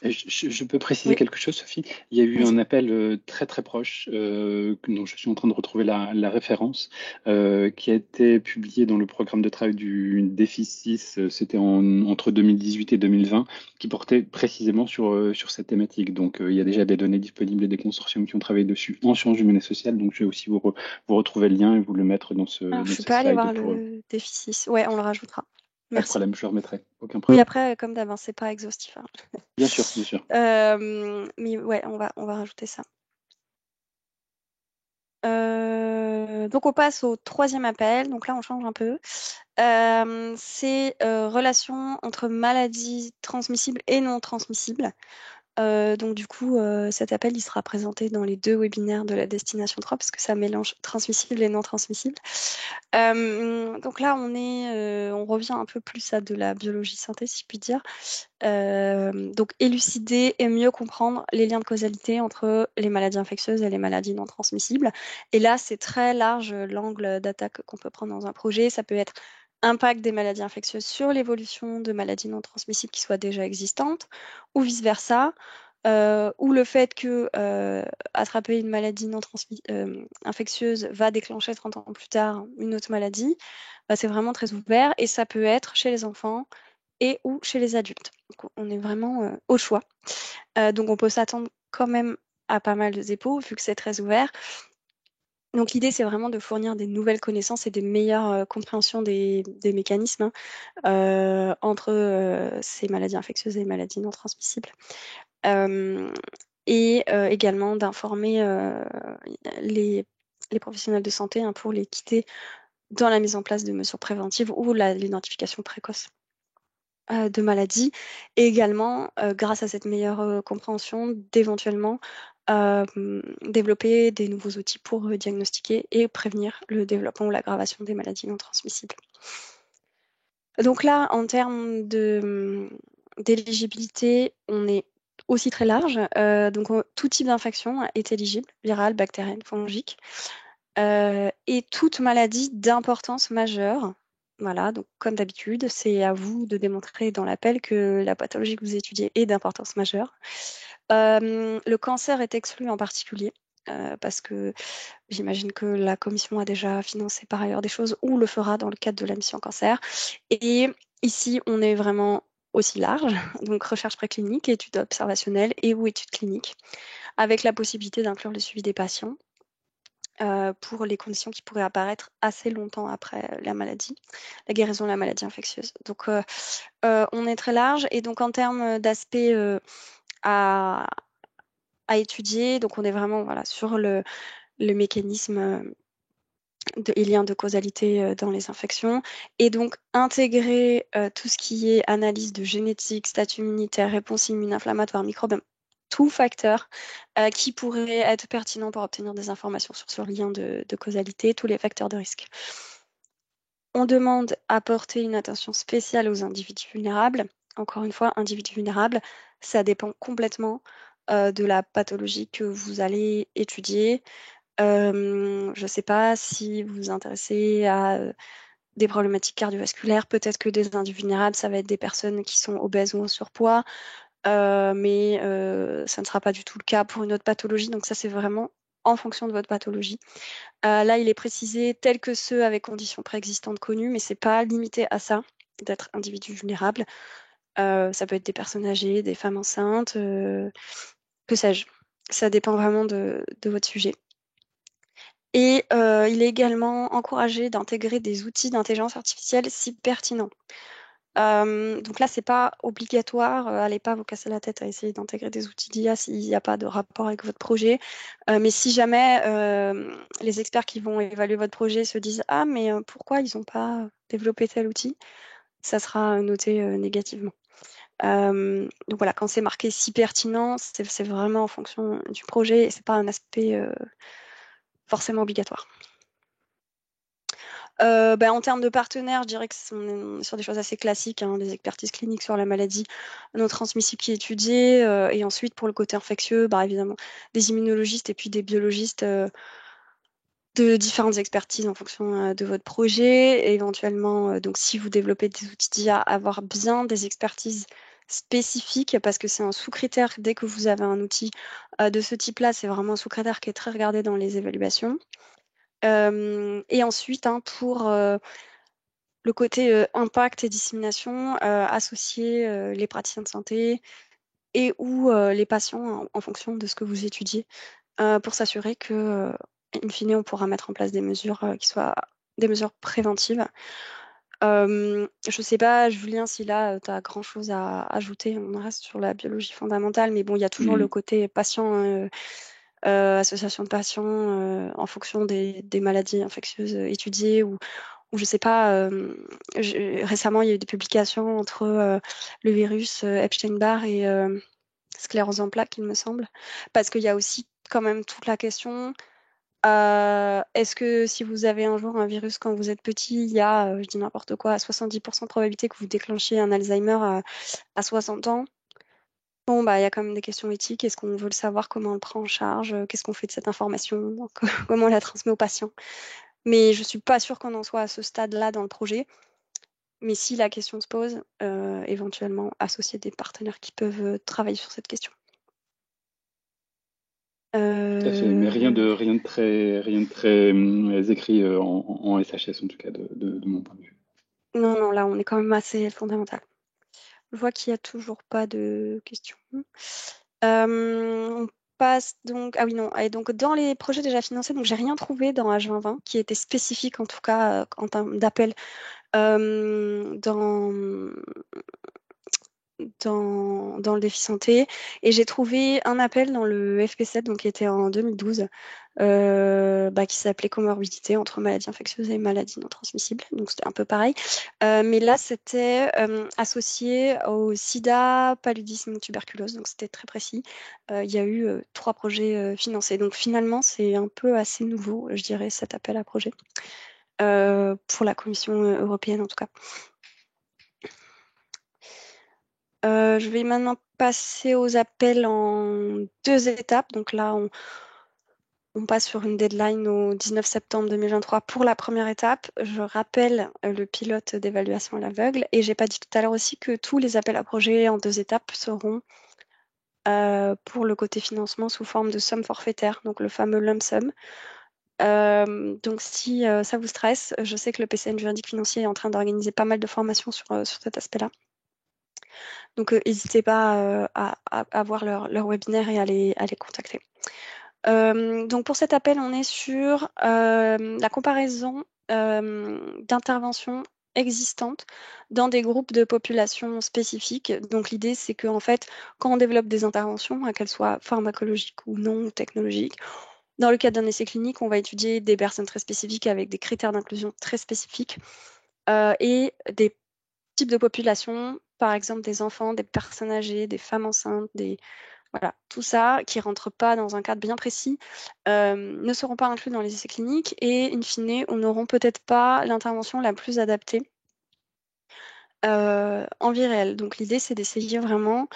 S2: Et je peux préciser
S1: Oui,
S2: quelque chose, Sophie? Il y a eu
S1: vas-y.
S2: un appel très très proche, dont je suis en train de retrouver la référence, qui a été publié dans le programme de travail du défi 6, c'était entre 2018 et 2020, qui portait précisément sur cette thématique. Donc il y a déjà des données disponibles et des consortiums qui ont travaillé dessus en sciences humaines et sociales. Donc je vais aussi vous retrouver le lien et vous le mettre dans
S1: Alors, je
S2: dans
S1: suis
S2: ces
S1: pas allée
S2: slides
S1: voir
S2: pour...
S1: le défi 6. Ouais, on le rajoutera.
S2: Pas de
S1: Merci.
S2: problème, je le remettrai, aucun
S1: Oui,
S2: problème.
S1: après, comme d'hab, hein, c'est pas exhaustif, hein.
S2: Bien sûr, bien sûr.
S1: Mais ouais, on va rajouter ça. Donc on passe au troisième appel. Donc là, on change un peu. C'est relation entre maladies transmissibles et non transmissibles. Donc du coup, cet appel, il sera présenté dans les deux webinaires de la Destination 3 parce que ça mélange transmissible et non transmissible. Donc là, on revient un peu plus à de la biologie synthé, si je puis dire. Donc élucider et mieux comprendre les liens de causalité entre les maladies infectieuses et les maladies non transmissibles. Et là, c'est très large l'angle d'attaque qu'on peut prendre dans un projet. Ça peut être impact des maladies infectieuses sur l'évolution de maladies non transmissibles qui soient déjà existantes, ou vice-versa, ou le fait que attraper une maladie non infectieuse va déclencher 30 ans plus tard une autre maladie. C'est vraiment très ouvert et ça peut être chez les enfants et ou chez les adultes. Donc, on est vraiment au choix. Donc on peut s'attendre quand même à pas mal de dépôts vu que c'est très ouvert. Donc l'idée, c'est vraiment de fournir des nouvelles connaissances et des meilleures compréhensions des mécanismes entre ces maladies infectieuses et les maladies non transmissibles. Euh, et également d'informer les professionnels de santé hein, pour les guider dans la mise en place de mesures préventives ou l'identification précoce de maladies, et également, grâce à cette meilleure compréhension, d'éventuellement développer des nouveaux outils pour diagnostiquer et prévenir le développement ou l'aggravation des maladies non transmissibles. Donc là, en termes d'éligibilité, on est aussi très large. Donc tout type d'infection est éligible, virale, bactérienne, fongique, et toute maladie d'importance majeure. Voilà, donc comme d'habitude, c'est à vous de démontrer dans l'appel que la pathologie que vous étudiez est d'importance majeure. Le cancer est exclu en particulier, parce que j'imagine que la commission a déjà financé par ailleurs des choses ou le fera dans le cadre de la mission cancer. Et ici, on est vraiment aussi large, donc recherche préclinique, études observationnelles et ou études cliniques, avec la possibilité d'inclure le suivi des patients. pour les conditions qui pourraient apparaître assez longtemps après la maladie, la guérison de la maladie infectieuse. Donc, on est très large. Et donc, en termes d'aspects à, à étudier, donc on est vraiment voilà, sur le mécanisme et lien de causalité dans les infections. Et donc, intégrer tout ce qui est analyse de génétique, statut immunitaire, réponse immune inflammatoire, microbiome, tout facteur qui pourrait être pertinent pour obtenir des informations sur ce lien de causalité, tous les facteurs de risque. On demande à porter une attention spéciale aux individus vulnérables. Encore une fois, individus vulnérables, ça dépend complètement de la pathologie que vous allez étudier. Je ne sais pas si vous vous intéressez à des problématiques cardiovasculaires. Peut-être que des individus vulnérables, ça va être des personnes qui sont obèses ou en surpoids, mais ça ne sera pas du tout le cas pour une autre pathologie. Donc ça, c'est vraiment en fonction de votre pathologie. Là, il est précisé tel que ceux avec conditions préexistantes connues, mais c'est pas limité à ça, d'être individu vulnérable. Ça peut être des personnes âgées, des femmes enceintes, que sais-je. Ça dépend vraiment de votre sujet. Et il est également encouragé d'intégrer des outils d'intelligence artificielle si pertinents. Donc là, c'est pas obligatoire. Allez pas vous casser la tête à essayer d'intégrer des outils d'IA s'il n'y a pas de rapport avec votre projet. Mais si jamais les experts qui vont évaluer votre projet se disent ah mais pourquoi ils n'ont pas développé tel outil, ça sera noté négativement. Donc voilà, quand c'est marqué si pertinent, c'est vraiment en fonction du projet et c'est pas un aspect forcément obligatoire. En termes de partenaires, je dirais que on est sur des choses assez classiques, hein, des expertises cliniques sur la maladie non transmissible qui est étudiée, et ensuite pour le côté infectieux, évidemment, des immunologistes et puis des biologistes de différentes expertises en fonction de votre projet. Et éventuellement, donc si vous développez des outils d'IA, avoir bien des expertises spécifiques parce que c'est un sous-critère. Dès que vous avez un outil de ce type-là, c'est vraiment un sous-critère qui est très regardé dans les évaluations. Et ensuite, hein, pour le côté impact et dissémination, associer les praticiens de santé et ou les patients en fonction de ce que vous étudiez pour s'assurer que, in fine, on pourra mettre en place des mesures qui soient des mesures préventives. Je ne sais pas, Julien, si là, tu as grand-chose à ajouter. On reste sur la biologie fondamentale, mais bon, il y a toujours le côté patient, association de patients en fonction des maladies infectieuses étudiées ou je sais pas, récemment, il y a eu des publications entre le virus Epstein-Barr et sclérose en plaques, il me semble. Parce qu'il y a aussi quand même toute la question, est-ce que si vous avez un jour un virus quand vous êtes petit, il y a, je dis n'importe quoi, 70% de probabilité que vous déclenchiez un Alzheimer à 60 ans? Bon, il y a quand même des questions éthiques. Est-ce qu'on veut le savoir? Comment on le prend en charge? Qu'est-ce qu'on fait de cette information? Comment on la transmet aux patients? Mais je ne suis pas sûre qu'on en soit à ce stade-là dans le projet. Mais si la question se pose, éventuellement associer des partenaires qui peuvent travailler sur cette question.
S2: Tout à fait, mais rien de très écrit en SHS, en tout cas, de mon point de vue.
S1: Non, non, là, on est quand même assez fondamental. Je vois qu'il n'y a toujours pas de questions. On passe donc. Ah oui, non. Et donc, dans les projets déjà financés, donc j'ai rien trouvé dans H2020 qui était spécifique, en tout cas, en termes d'appel dans dans le défi santé. Et j'ai trouvé un appel dans le FP7, donc qui était en 2012, qui s'appelait Comorbidité entre maladies infectieuses et maladies non transmissibles. Donc c'était un peu pareil. Mais là, c'était associé au sida, paludisme, tuberculose. Donc c'était très précis. Il y a eu 3 projets financés. Donc finalement, c'est un peu assez nouveau, je dirais, cet appel à projet. Pour la Commission européenne en tout cas. Je vais maintenant passer aux appels en 2 étapes. Donc là, on passe sur une deadline au 19 septembre 2023 pour la première étape. Je rappelle le pilote d'évaluation à l'aveugle. Et j'ai pas dit tout à l'heure aussi que tous les appels à projets en 2 étapes seront pour le côté financement sous forme de somme forfaitaire, donc le fameux lump sum. Donc si ça vous stresse, je sais que le PCN juridique financier est en train d'organiser pas mal de formations sur cet aspect-là. Donc, n'hésitez pas à voir leur webinaire et à les contacter. Donc pour cet appel, on est sur la comparaison d'interventions existantes dans des groupes de population spécifiques. Donc l'idée, c'est qu'en fait, quand on développe des interventions, qu'elles soient pharmacologiques ou non, ou technologiques, dans le cadre d'un essai clinique, on va étudier des personnes très spécifiques avec des critères d'inclusion très spécifiques et des types de populations, par exemple des enfants, des personnes âgées, des femmes enceintes, voilà, tout ça qui ne rentre pas dans un cadre bien précis ne seront pas inclus dans les essais cliniques et, in fine, on n'auront peut-être pas l'intervention la plus adaptée en vie réelle. Donc l'idée, c'est d'essayer vraiment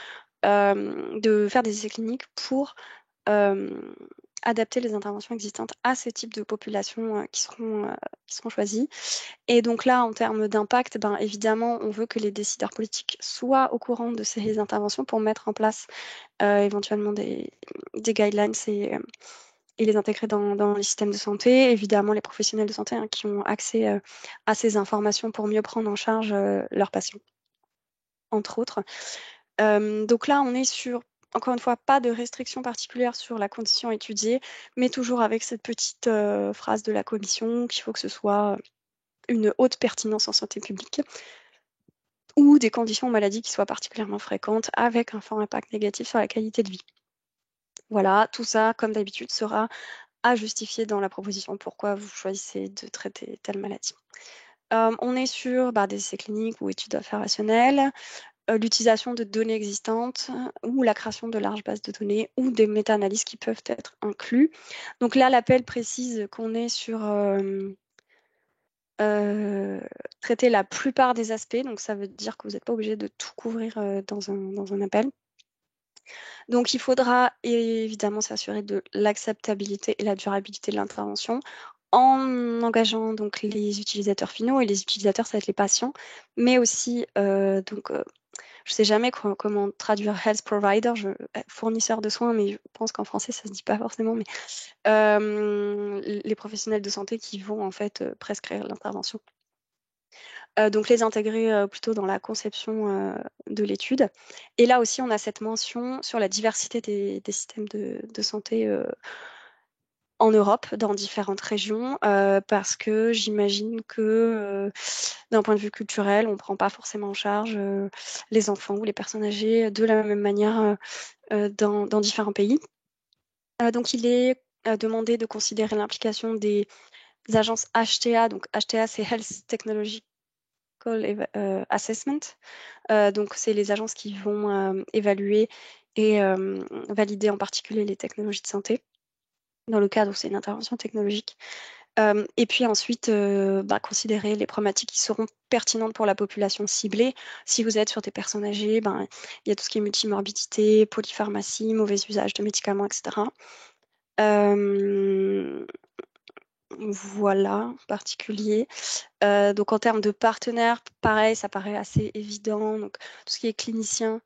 S1: de faire des essais cliniques pour euh, adapter les interventions existantes à ces types de populations qui seront choisies. Et donc là, en termes d'impact, ben, évidemment, on veut que les décideurs politiques soient au courant de ces interventions pour mettre en place éventuellement des guidelines et les intégrer dans les systèmes de santé. Évidemment, les professionnels de santé qui ont accès à ces informations pour mieux prendre en charge leurs patients, entre autres. Donc là, on est sur, encore une fois, pas de restrictions particulières sur la condition étudiée, mais toujours avec cette petite phrase de la commission qu'il faut que ce soit une haute pertinence en santé publique ou des conditions de maladie qui soient particulièrement fréquentes avec un fort impact négatif sur la qualité de vie. Voilà, tout ça, comme d'habitude, sera à justifier dans la proposition pourquoi vous choisissez de traiter telle maladie. On est sur des essais cliniques ou études observationnelles, l'utilisation de données existantes ou la création de larges bases de données ou des méta-analyses qui peuvent être inclus. Donc là, l'appel précise qu'on est sur traiter la plupart des aspects. Donc ça veut dire que vous n'êtes pas obligé de tout couvrir dans un appel. Donc, il faudra évidemment s'assurer de l'acceptabilité et la durabilité de l'intervention en engageant donc les utilisateurs finaux et les utilisateurs, ça va être les patients, mais aussi je ne sais jamais comment traduire health provider, fournisseur de soins, mais je pense qu'en français ça se dit pas forcément, mais les professionnels de santé qui vont en fait prescrire l'intervention. Donc les intégrer plutôt dans la conception de l'étude. Et là aussi, on a cette mention sur la diversité des systèmes de santé en Europe, dans différentes régions, parce que j'imagine que d'un point de vue culturel, on ne prend pas forcément en charge les enfants ou les personnes âgées de la même manière dans différents pays. Donc il est demandé de considérer l'implication des agences HTA. Donc HTA, c'est Health Technology Assessment. Donc, c'est les agences qui vont évaluer et valider en particulier les technologies de santé dans le cadre où c'est une intervention technologique. Et puis ensuite, considérer les problématiques qui seront pertinentes pour la population ciblée. Si vous êtes sur des personnes âgées, il y a tout ce qui est multimorbidité, polypharmacie, mauvais usage de médicaments, etc. Voilà, en particulier. Donc en termes de partenaires, pareil, ça paraît assez évident. Donc tout ce qui est clinicien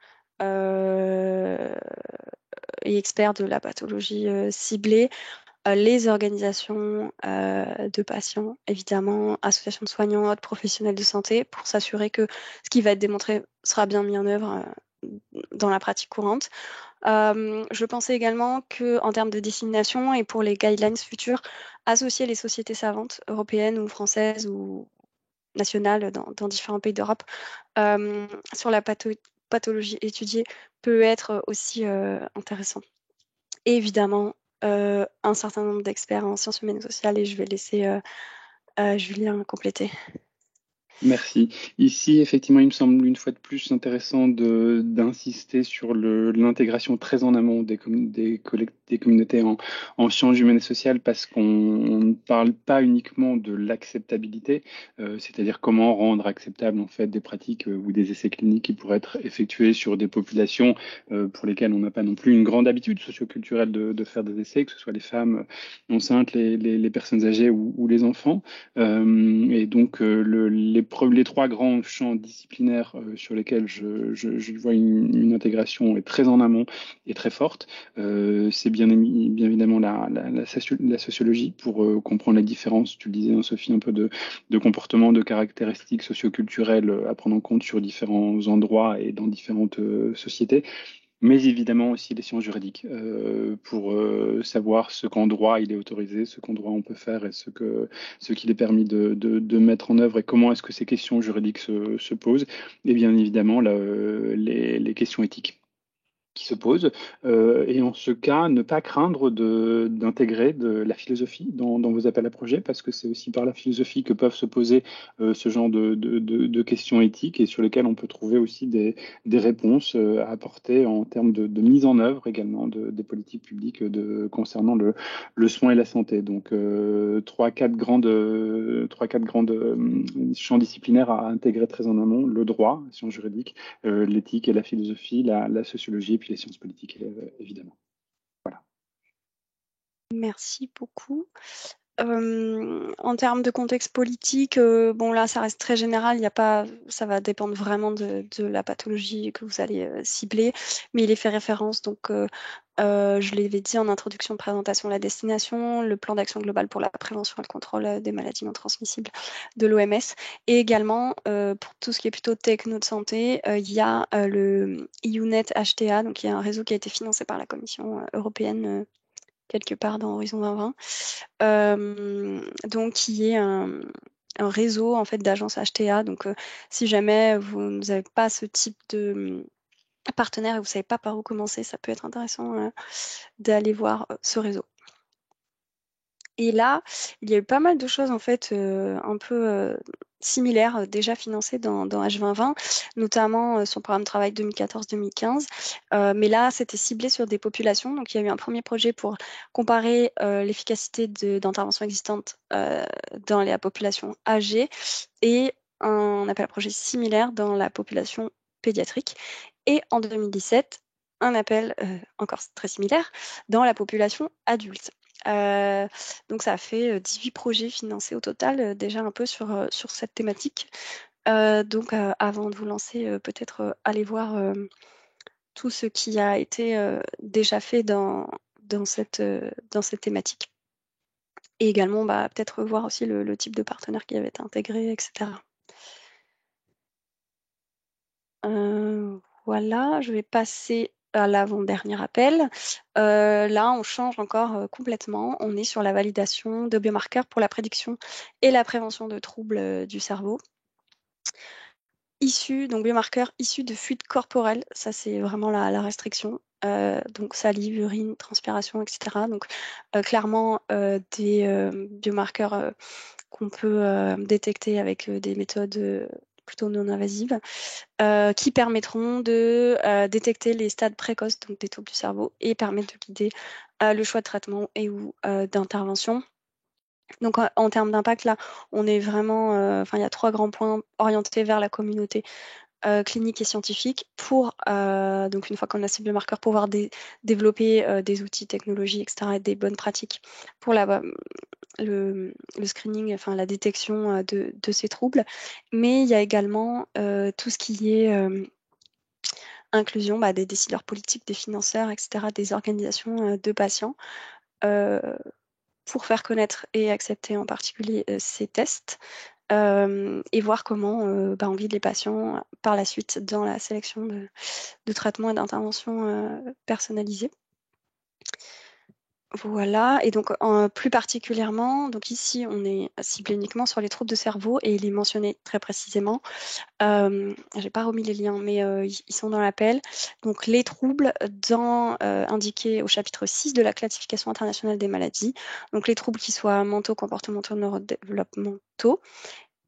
S1: et expert de la pathologie ciblée, les organisations de patients, évidemment, associations de soignants, autres professionnels de santé, pour s'assurer que ce qui va être démontré sera bien mis en œuvre dans la pratique courante. Je pensais également qu'en termes de destination et pour les guidelines futures, associer les sociétés savantes européennes ou françaises ou nationales dans différents pays d'Europe sur la pathologie étudiée peut être aussi intéressant. Et évidemment, un certain nombre d'experts en sciences humaines et sociales, et je vais laisser Julien compléter.
S2: Merci. Ici, effectivement, il me semble une fois de plus intéressant d'insister sur l'intégration très en amont des communautés en sciences humaines et sociales parce qu'on ne parle pas uniquement de l'acceptabilité, c'est-à-dire comment rendre acceptable en fait des pratiques ou des essais cliniques qui pourraient être effectués sur des populations pour lesquelles on n'a pas non plus une grande habitude socioculturelle de faire des essais, que ce soit les femmes enceintes, les personnes âgées ou les enfants. Et donc, les trois grands champs disciplinaires sur lesquels je vois une intégration est très en amont et très forte, c'est bien évidemment la sociologie pour comprendre les différences, tu le disais, hein, Sophie, un peu de comportements, de caractéristiques socioculturelles à prendre en compte sur différents endroits et dans différentes sociétés. mais évidemment aussi les sciences juridiques pour savoir ce qu'en droit il est autorisé, ce qu'en droit on peut faire et ce qu'il est permis de mettre en œuvre et comment est-ce que ces questions juridiques se posent, et bien évidemment les questions éthiques qui se posent. Et en ce cas, ne pas craindre d'intégrer de la philosophie dans vos appels à projets, parce que c'est aussi par la philosophie que peuvent se poser ce genre de questions éthiques et sur lesquelles on peut trouver aussi des réponses à apporter en termes de mise en œuvre également des politiques publiques concernant le soin et la santé. Donc, trois, quatre grandes champs disciplinaires à intégrer très en amont: le droit, la science juridique, l'éthique et la philosophie, la sociologie, et puis les sciences politiques, évidemment. Voilà.
S1: Merci beaucoup. En termes de contexte politique, bon là, ça reste très général. Il y a pas, ça va dépendre vraiment de la pathologie que vous allez cibler, mais il est fait référence. Donc, je l'avais dit en introduction de présentation, la destination, le plan d'action global pour la prévention et le contrôle des maladies non transmissibles de l'OMS, et également pour tout ce qui est plutôt techno de santé, il y a le EUNet HTA, donc il y a un réseau qui a été financé par la Commission européenne. Quelque part dans Horizon 2020, donc qui est un réseau en fait d'agences HTA. Donc si jamais vous n'avez pas ce type de partenaire et vous ne savez pas par où commencer, ça peut être intéressant d'aller voir ce réseau. Et là, il y a eu pas mal de choses en fait un peu similaires déjà financées dans H2020, notamment son programme de travail 2014-2015. Mais là, c'était ciblé sur des populations. Donc, il y a eu un premier projet pour comparer l'efficacité d'interventions existantes dans la population âgée et un appel à projet similaire dans la population pédiatrique. Et en 2017, un appel encore très similaire dans la population adulte. Euh, donc ça a fait 18 projets financés au total, déjà un peu sur cette thématique. Donc avant de vous lancer, peut-être aller voir tout ce qui a été déjà fait dans cette thématique. Et également peut-être voir aussi le type de partenaire qui avait été intégré, etc. Voilà, je vais passer à l'avant-dernier appel. Là, on change encore complètement. On est sur la validation de biomarqueurs pour la prédiction et la prévention de troubles du cerveau. Donc biomarqueurs issus de fuites corporelles, ça c'est vraiment la restriction. Donc salive, urine, transpiration, etc. Donc clairement des biomarqueurs qu'on peut détecter avec des méthodes plutôt non invasives, qui permettront de détecter les stades précoces donc des troubles du cerveau et permettre de guider le choix de traitement et ou d'intervention. Donc en termes d'impact, là, on est vraiment, il y a 3 grands points orientés vers la communauté clinique et scientifique pour, donc une fois qu'on a ces biomarqueurs, pouvoir développer des outils, technologies, etc., et des bonnes pratiques pour le screening, enfin la détection de ces troubles. Mais il y a également tout ce qui est inclusion des décideurs politiques, des financeurs, etc., des organisations de patients, euh, pour faire connaître et accepter en particulier ces tests, et voir comment on guide les patients par la suite dans la sélection de traitements et d'interventions personnalisées. Voilà, et donc plus particulièrement, donc ici on est ciblé uniquement sur les troubles de cerveau et il est mentionné très précisément. J'ai pas remis les liens, mais ils sont dans l'appel. Donc les troubles indiqués au chapitre 6 de la classification internationale des maladies. Donc les troubles qui soient mentaux, comportementaux, neurodéveloppementaux.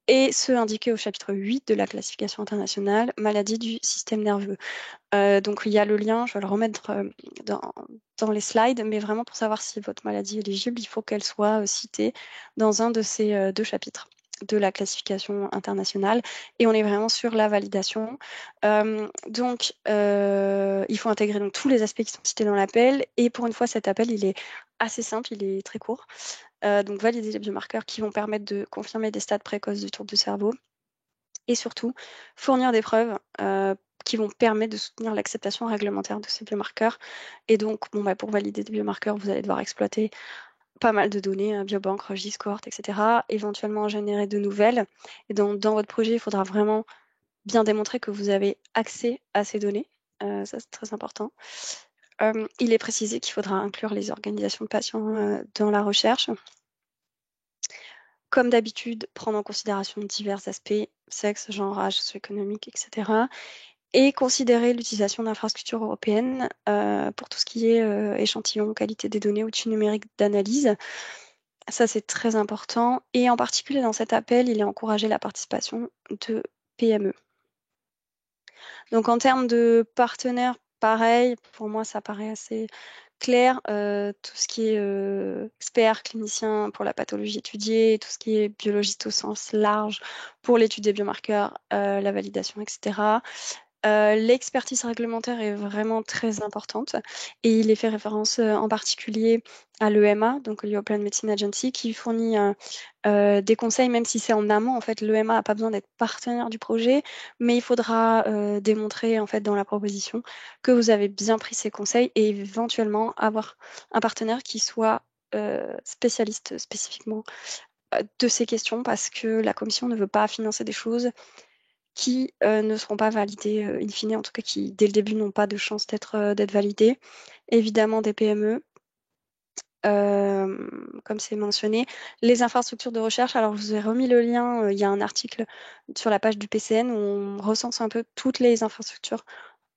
S1: Et ceux indiqués au chapitre 8 de la classification internationale, maladies du système nerveux. Donc il y a le lien, je vais le remettre dans les slides, mais vraiment pour savoir si votre maladie est éligible, il faut qu'elle soit citée dans un de ces 2 chapitres de la classification internationale. Et on est vraiment sur la validation. Il faut intégrer donc tous les aspects qui sont cités dans l'appel. Et pour une fois, cet appel, il est assez simple, il est très court. Donc valider les biomarqueurs qui vont permettre de confirmer des stades précoces du trouble du cerveau. Et surtout, fournir des preuves qui vont permettre de soutenir l'acceptation réglementaire de ces biomarqueurs. Et donc, pour valider des biomarqueurs, vous allez devoir exploiter pas mal de données, biobanques, registres, cohortes, etc. Éventuellement générer de nouvelles. Et dans votre projet, il faudra vraiment bien démontrer que vous avez accès à ces données. Ça, c'est très important. Il est précisé qu'il faudra inclure les organisations de patients dans la recherche. Comme d'habitude, prendre en considération divers aspects, sexe, genre, âge, socio-économique, etc. Et considérer l'utilisation d'infrastructures européennes pour tout ce qui est échantillon, qualité des données, outils numériques d'analyse. Ça, c'est très important. Et en particulier dans cet appel, il est encouragé la participation de PME. Donc en termes de partenaires, pareil, pour moi, ça paraît assez clair. Tout ce qui est expert, clinicien pour la pathologie étudiée, tout ce qui est biologiste au sens large pour l'étude des biomarqueurs, la validation, etc. L'expertise réglementaire est vraiment très importante et il est fait référence en particulier à l'EMA, donc l'European Medicine Agency, qui fournit des conseils, même si c'est en amont. En fait, l'EMA n'a pas besoin d'être partenaire du projet, mais il faudra démontrer en fait dans la proposition que vous avez bien pris ces conseils et éventuellement avoir un partenaire qui soit spécialiste spécifiquement de ces questions parce que la Commission ne veut pas financer des choses qui ne seront pas validées in fine, en tout cas qui dès le début n'ont pas de chance d'être validées. Évidemment des PME, comme c'est mentionné. Les infrastructures de recherche, alors je vous ai remis le lien, il y a un article sur la page du PCN où on recense un peu toutes les infrastructures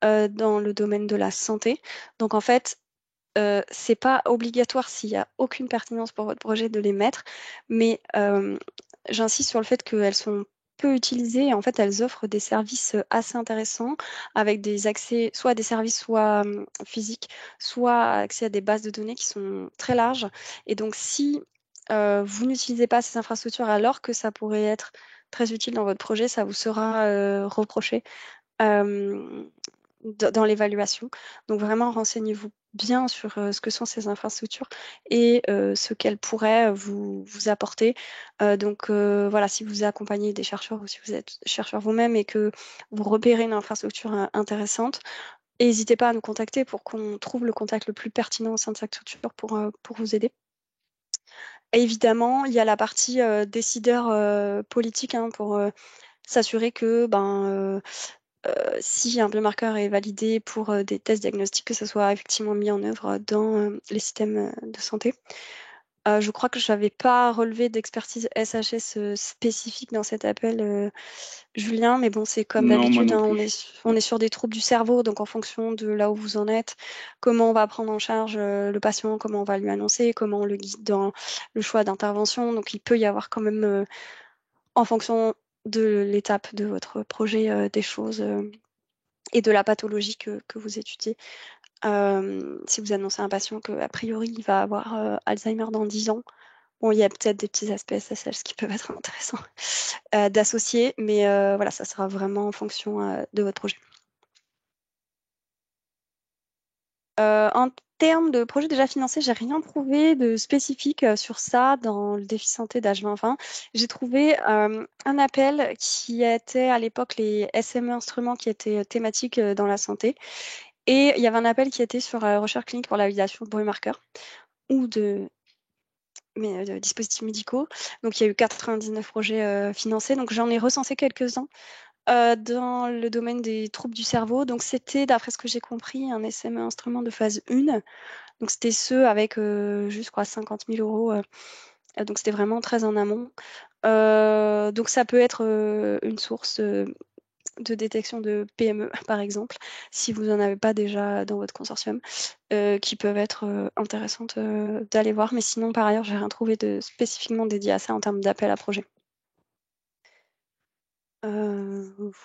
S1: dans le domaine de la santé. Donc en fait, c'est pas obligatoire s'il n'y a aucune pertinence pour votre projet de les mettre, mais j'insiste sur le fait qu'elles sont peu utilisées et en fait elles offrent des services assez intéressants avec des accès soit à des services soit physiques, soit accès à des bases de données qui sont très larges. Et donc si vous n'utilisez pas ces infrastructures alors que ça pourrait être très utile dans votre projet, ça vous sera reproché euh, dans l'évaluation. Donc vraiment, renseignez-vous bien sur ce que sont ces infrastructures et ce qu'elles pourraient vous apporter. Donc voilà, si vous accompagnez des chercheurs ou si vous êtes chercheur vous-même et que vous repérez une infrastructure intéressante, n'hésitez pas à nous contacter pour qu'on trouve le contact le plus pertinent au sein de cette structure pour vous aider. Et évidemment, il y a la partie décideur politique pour s'assurer que si un biomarqueur est validé pour des tests diagnostiques, que ce soit effectivement mis en œuvre dans les systèmes de santé. Je crois que je n'avais pas relevé d'expertise SHS spécifique dans cet appel, Julien, mais bon, c'est comme
S2: Non, moi
S1: d'habitude,
S2: non
S1: hein,
S2: plus.
S1: on est sur des troubles du cerveau, donc en fonction de là où vous en êtes, comment on va prendre en charge le patient, comment on va lui annoncer, comment on le guide dans le choix d'intervention. Donc il peut y avoir quand même, en fonction de l'étape de votre projet, des choses et de la pathologie que vous étudiez. Si vous annoncez à un patient qu'a priori il va avoir Alzheimer dans 10 ans, bon, il y a peut-être des petits aspects SSH qui peuvent être intéressants d'associer, mais voilà, ça sera vraiment en fonction de votre projet. En termes de projet déjà financé, j'ai rien trouvé de spécifique sur ça dans le défi santé d'âge 2020. J'ai trouvé un appel qui était à l'époque les SME instruments qui étaient thématiques dans la santé. Et il y avait un appel qui était sur la recherche clinique pour la validation de biomarqueurs ou de dispositifs médicaux. Donc il y a eu 99 projets financés. Donc j'en ai recensé quelques-uns dans le domaine des troubles du cerveau. Donc c'était, d'après ce que j'ai compris, un SM instrument de phase 1. Donc c'était ceux avec juste quoi, 50 000 euros. Donc c'était vraiment très en amont. Donc ça peut être une source de détection de PME, par exemple, si vous n'en avez pas déjà dans votre consortium, qui peuvent être intéressantes d'aller voir. Mais sinon, par ailleurs, j'ai rien trouvé de spécifiquement dédié à ça en termes d'appel à projet.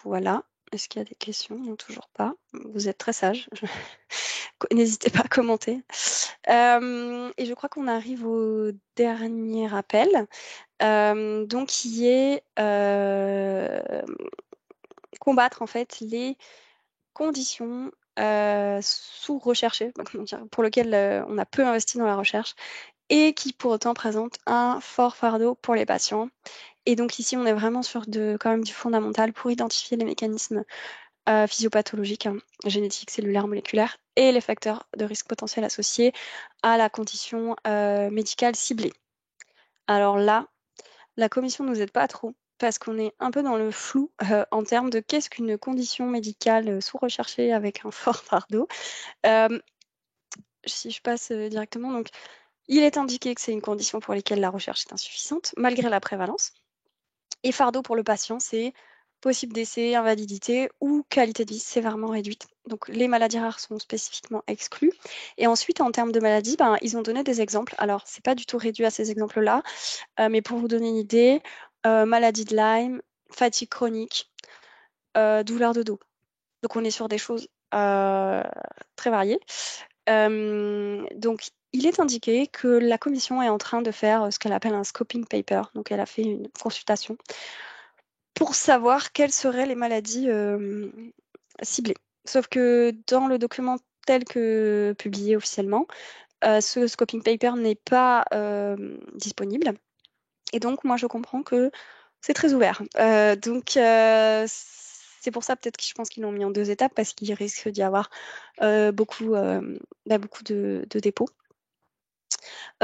S1: Voilà. Est-ce qu'il y a des questions? Non, toujours pas. Vous êtes très sage. N'hésitez pas à commenter. Et je crois qu'on arrive au dernier appel, donc qui est combattre en fait les conditions sous-recherchées, comment dire, pour lesquelles on a peu investi dans la recherche et qui pour autant présentent un fort fardeau pour les patients. Et donc ici, on est vraiment sur quand même du fondamental pour identifier les mécanismes physiopathologiques, génétiques, cellulaires, moléculaires et les facteurs de risque potentiel associés à la condition médicale ciblée. Alors là, la commission ne nous aide pas trop parce qu'on est un peu dans le flou en termes de qu'est-ce qu'une condition médicale sous-recherchée avec un fort fardeau. Si je passe directement, donc il est indiqué que c'est une condition pour laquelle la recherche est insuffisante, malgré la prévalence. Et fardeau pour le patient, c'est possible décès, invalidité ou qualité de vie sévèrement réduite. Donc les maladies rares sont spécifiquement exclues. Et ensuite, en termes de maladies, ben, ils ont donné des exemples. Alors, c'est pas du tout réduit à ces exemples-là, mais pour vous donner une idée, maladie de Lyme, fatigue chronique, douleur de dos. Donc on est sur des choses très variées. Donc il est indiqué que la commission est en train de faire ce qu'elle appelle un scoping paper. Donc elle a fait une consultation pour savoir quelles seraient les maladies ciblées. Sauf que dans le document tel que publié officiellement, ce scoping paper n'est pas disponible. Et donc, moi, je comprends que c'est très ouvert. Donc, c'est pour ça peut-être que je pense qu'ils l'ont mis en 2 étapes parce qu'il risque d'y avoir beaucoup, beaucoup de dépôts.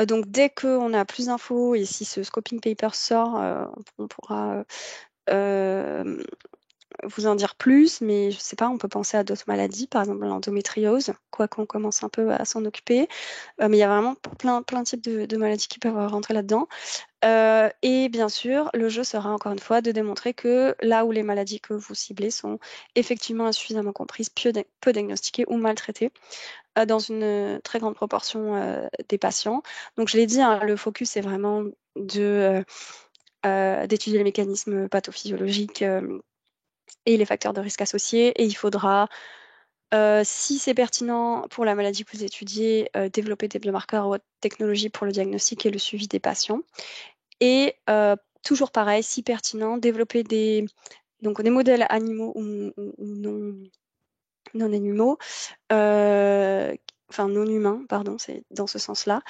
S1: Donc, dès qu'on a plus d'infos et si ce scoping paper sort, on pourra vous en dire plus, mais je sais pas, on peut penser à d'autres maladies, par exemple l'endométriose, quoi qu'on commence un peu à s'en occuper. Mais il y a vraiment plein de types de maladies qui peuvent rentrer là-dedans. Et bien sûr, le jeu sera encore une fois de démontrer que là où les maladies que vous ciblez sont effectivement insuffisamment comprises, peu diagnostiquées ou maltraitées dans une très grande proportion des patients. Donc je l'ai dit, hein, le focus est vraiment d'étudier les mécanismes pathophysiologiques et les facteurs de risque associés. Et il faudra, si c'est pertinent pour la maladie que vous étudiez, développer des biomarqueurs ou autres technologies pour le diagnostic et le suivi des patients. Et toujours pareil, si pertinent, développer donc des modèles animaux ou non animaux, enfin non humains, pardon, c'est dans ce sens-là,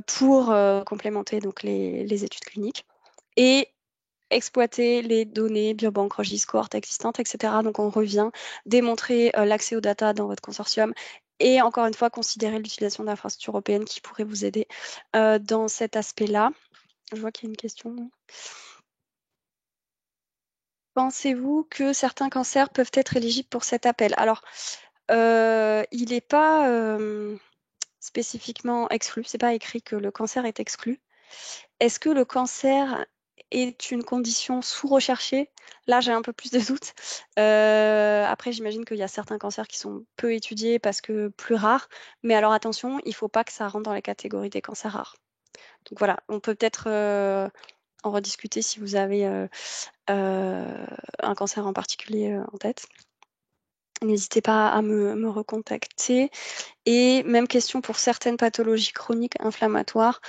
S1: pour complémenter donc les études cliniques et exploiter les données, biobanques, registres, cohortes existantes, etc. Donc on revient, démontrer l'accès aux data dans votre consortium et encore une fois, considérer l'utilisation d'infrastructures européennes qui pourraient vous aider dans cet aspect-là. Je vois qu'il y a une question. Pensez-vous que certains cancers peuvent être éligibles pour cet appel? Alors, il n'est pas spécifiquement exclu, c'est pas écrit que le cancer est exclu. Est-ce que le cancer est une condition sous-recherchée? Là, j'ai un peu plus de doutes. Après, j'imagine qu'il y a certains cancers qui sont peu étudiés parce que plus rares. Mais alors attention, il ne faut pas que ça rentre dans la catégorie des cancers rares. Donc voilà, on peut peut-être en rediscuter si vous avez un cancer en particulier en tête. N'hésitez pas à me recontacter. Et même question pour certaines pathologies chroniques inflammatoires.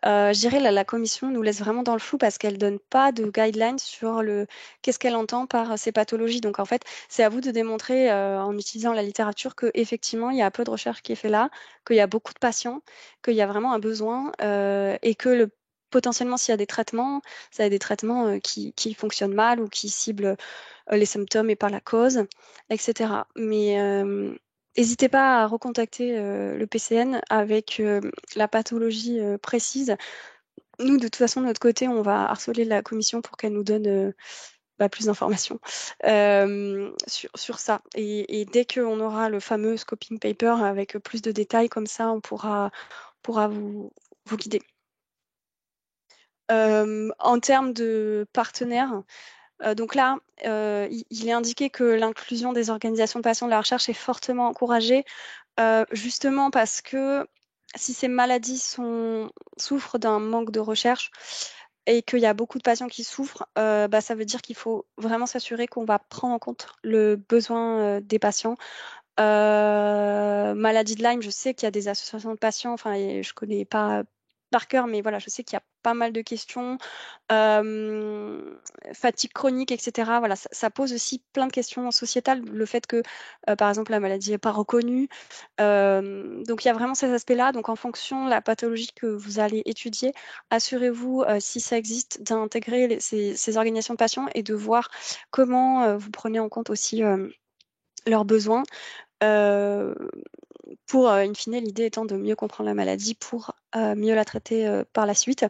S1: Je dirais la commission nous laisse vraiment dans le flou parce qu'elle donne pas de guidelines sur qu'est-ce qu'elle entend par ces pathologies. Donc en fait, c'est à vous de démontrer en utilisant la littérature que effectivement il y a peu de recherche qui est fait là, qu'il y a beaucoup de patients, qu'il y a vraiment un besoin et que potentiellement s'il y a des traitements, ça a des traitements qui fonctionnent mal ou qui ciblent les symptômes et pas la cause, etc. Mais n'hésitez pas à recontacter le PCN avec la pathologie précise. Nous, de toute façon, de notre côté, on va harceler la commission pour qu'elle nous donne plus d'informations sur ça. Et dès qu'on aura le fameux scoping paper avec plus de détails, comme ça, on pourra vous guider. En termes de partenaires, donc là, il est indiqué que l'inclusion des organisations de patients de la recherche est fortement encouragée, justement parce que si ces maladies souffrent d'un manque de recherche et qu'il y a beaucoup de patients qui souffrent, ça veut dire qu'il faut vraiment s'assurer qu'on va prendre en compte le besoin des patients. Maladie de Lyme, je sais qu'il y a des associations de patients, enfin, je connais pas par cœur, mais voilà, je sais qu'il y a pas mal de questions. Fatigue chronique, etc. Voilà, ça pose aussi plein de questions sociétales. Le fait que, par exemple, la maladie n'est pas reconnue. Donc, il y a vraiment ces aspects-là. Donc, en fonction de la pathologie que vous allez étudier, assurez-vous, si ça existe, d'intégrer ces organisations de patients et de voir comment vous prenez en compte aussi leurs besoins. pour, in fine, l'idée étant de mieux comprendre la maladie pour mieux la traiter par la suite.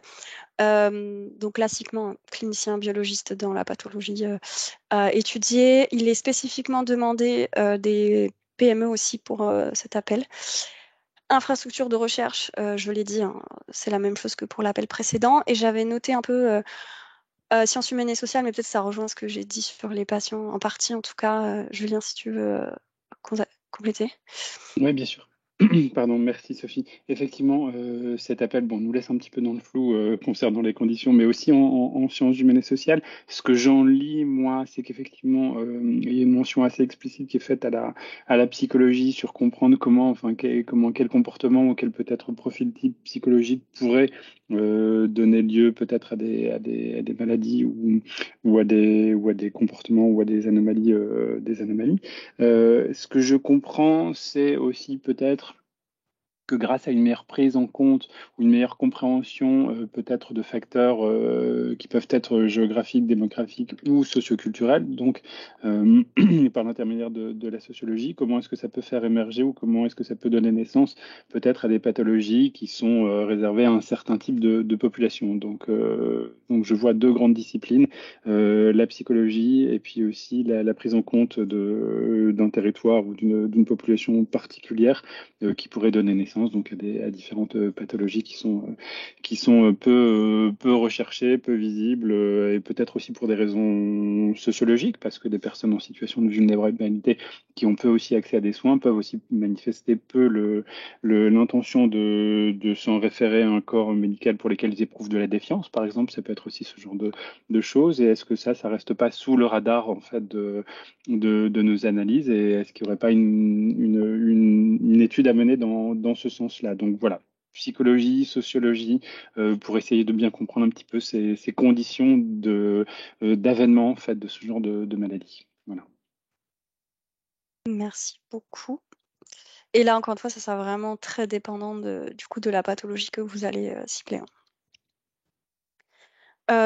S1: Donc classiquement, un clinicien biologiste dans la pathologie étudiée. Il est spécifiquement demandé des PME aussi pour cet appel. Infrastructure de recherche, je l'ai dit, hein, c'est la même chose que pour l'appel précédent. Et j'avais noté un peu sciences humaines et sociales, mais peut-être ça rejoint ce que j'ai dit sur les patients en partie. En tout cas, Julien, si tu veux compléter.
S2: Oui, bien sûr. Pardon, merci Sophie. Effectivement, cet appel nous laisse un petit peu dans le flou concernant les conditions, mais aussi en sciences humaines et sociales. Ce que j'en lis, moi, c'est qu'effectivement, il y a une mention assez explicite qui est faite à la psychologie sur comprendre quel comportement ou quel peut-être profil type psychologique pourrait donner lieu peut-être à des maladies ou à des comportements ou à des anomalies, ce que je comprends, c'est aussi peut-être que grâce à une meilleure prise en compte ou une meilleure compréhension peut-être de facteurs qui peuvent être géographiques, démographiques ou socioculturels, donc par l'intermédiaire de la sociologie, comment est-ce que ça peut faire émerger ou comment est-ce que ça peut donner naissance peut-être à des pathologies qui sont réservées à un certain type de population. Donc je vois deux grandes disciplines, la psychologie et puis aussi la prise en compte d'un territoire ou d'une population particulière qui pourrait donner naissance donc à différentes pathologies qui sont peu recherchées, peu visibles et peut-être aussi pour des raisons sociologiques parce que des personnes en situation de vulnérabilité qui ont peu aussi accès à des soins peuvent aussi manifester peu l'intention de s'en référer à un corps médical pour lesquels ils éprouvent de la défiance, par exemple. Ça peut être aussi ce genre de choses. Et est-ce que ça reste pas sous le radar en fait de nos analyses et est-ce qu'il n'y aurait pas une étude à mener dans ce sens-là? Donc voilà, psychologie, sociologie, pour essayer de bien comprendre un petit peu ces conditions d'avènement en fait de ce genre de maladie. Voilà.
S1: Merci beaucoup. Et là, encore une fois, ça sera vraiment très dépendant du coup de la pathologie que vous allez cibler, hein.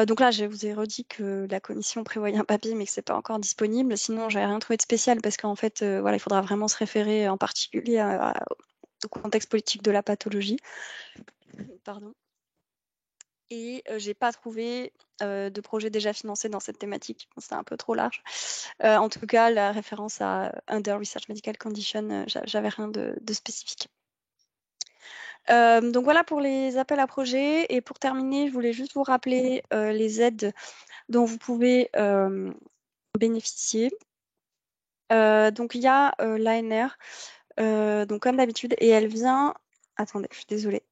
S1: Donc là, je vous ai redit que la commission prévoyait un papier, mais que c'est pas encore disponible. Sinon, j'avais rien trouvé de spécial parce qu'en fait, voilà, il faudra vraiment se référer en particulier au contexte politique de la pathologie. Pardon. Et j'ai pas trouvé de projet déjà financé dans cette thématique. C'était un peu trop large. En tout cas, la référence à Under Research Medical Condition, j'avais rien de spécifique. Donc voilà pour les appels à projets. Et pour terminer, je voulais juste vous rappeler les aides dont vous pouvez bénéficier. Donc il y a l'ANR, donc comme d'habitude, et elle vient. Attendez, je suis désolée.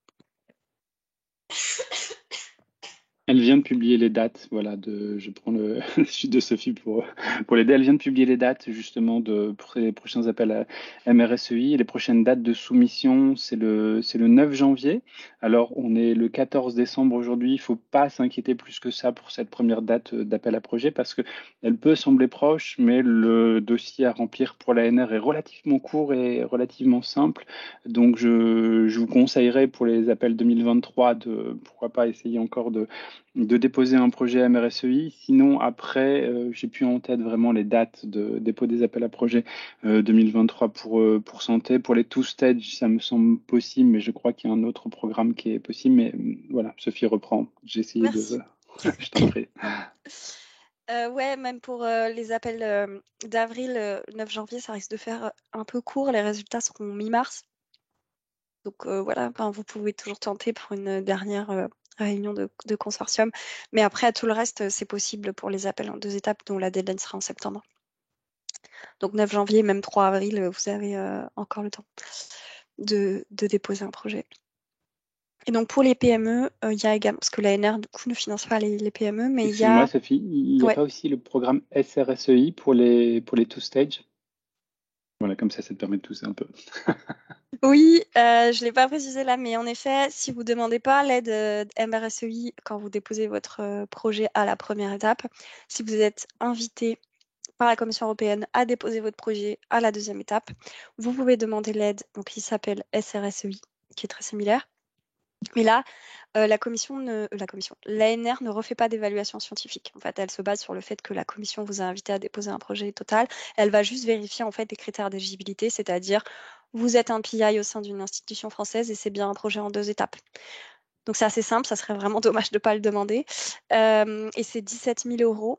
S2: Elle vient de publier les dates, voilà, je prends la suite de Sophie pour l'aider. Elle vient de publier les dates justement pour les prochains appels à MRSEI. Et les prochaines dates de soumission, c'est le 9 janvier. Alors, on est le 14 décembre aujourd'hui. Il ne faut pas s'inquiéter plus que ça pour cette première date d'appel à projet parce qu'elle peut sembler proche, mais le dossier à remplir pour l'ANR est relativement court et relativement simple. Donc, je vous conseillerais pour les appels 2023 pourquoi pas essayer encore de déposer un projet MRSEI. Sinon, après, j'ai plus en tête vraiment les dates de dépôt des appels à projets 2023 pour santé. Pour les two-stage, ça me semble possible, mais je crois qu'il y a un autre programme qui est possible. Mais voilà, Sophie reprend. J'ai essayé
S1: Merci.
S2: Je t'en prie.
S1: Ouais, même pour les appels d'avril, 9 janvier, ça risque de faire un peu court. Les résultats seront mi-mars. Donc voilà, vous pouvez toujours tenter pour une dernière réunion de consortium. Mais après, tout le reste, c'est possible pour les appels en 2 étapes, dont la deadline sera en septembre. Donc 9 janvier, même 3 avril, vous avez encore le temps de déposer un projet. Et donc pour les PME, il y a également, parce que l'ANR du coup ne finance pas les PME, mais il y
S2: Excuse-moi,
S1: a.
S2: Sophie, il n'y a
S1: Ouais.
S2: pas aussi le programme SRSEI pour les two-stage? Voilà, comme ça te permet de tousser un peu.
S1: Oui, je ne l'ai pas précisé là, mais en effet, si vous ne demandez pas l'aide MRSEI quand vous déposez votre projet à la première étape, si vous êtes invité par la Commission européenne à déposer votre projet à la deuxième étape, vous pouvez demander l'aide, donc qui s'appelle SRSEI, qui est très similaire. Mais là, l'ANR ne refait pas d'évaluation scientifique. En fait, elle se base sur le fait que la commission vous a invité à déposer un projet total. Elle va juste vérifier en fait des critères d'éligibilité, c'est-à-dire vous êtes un PI au sein d'une institution française et c'est bien un projet en 2 étapes. Donc c'est assez simple, ça serait vraiment dommage de ne pas le demander. Et c'est 17 000 €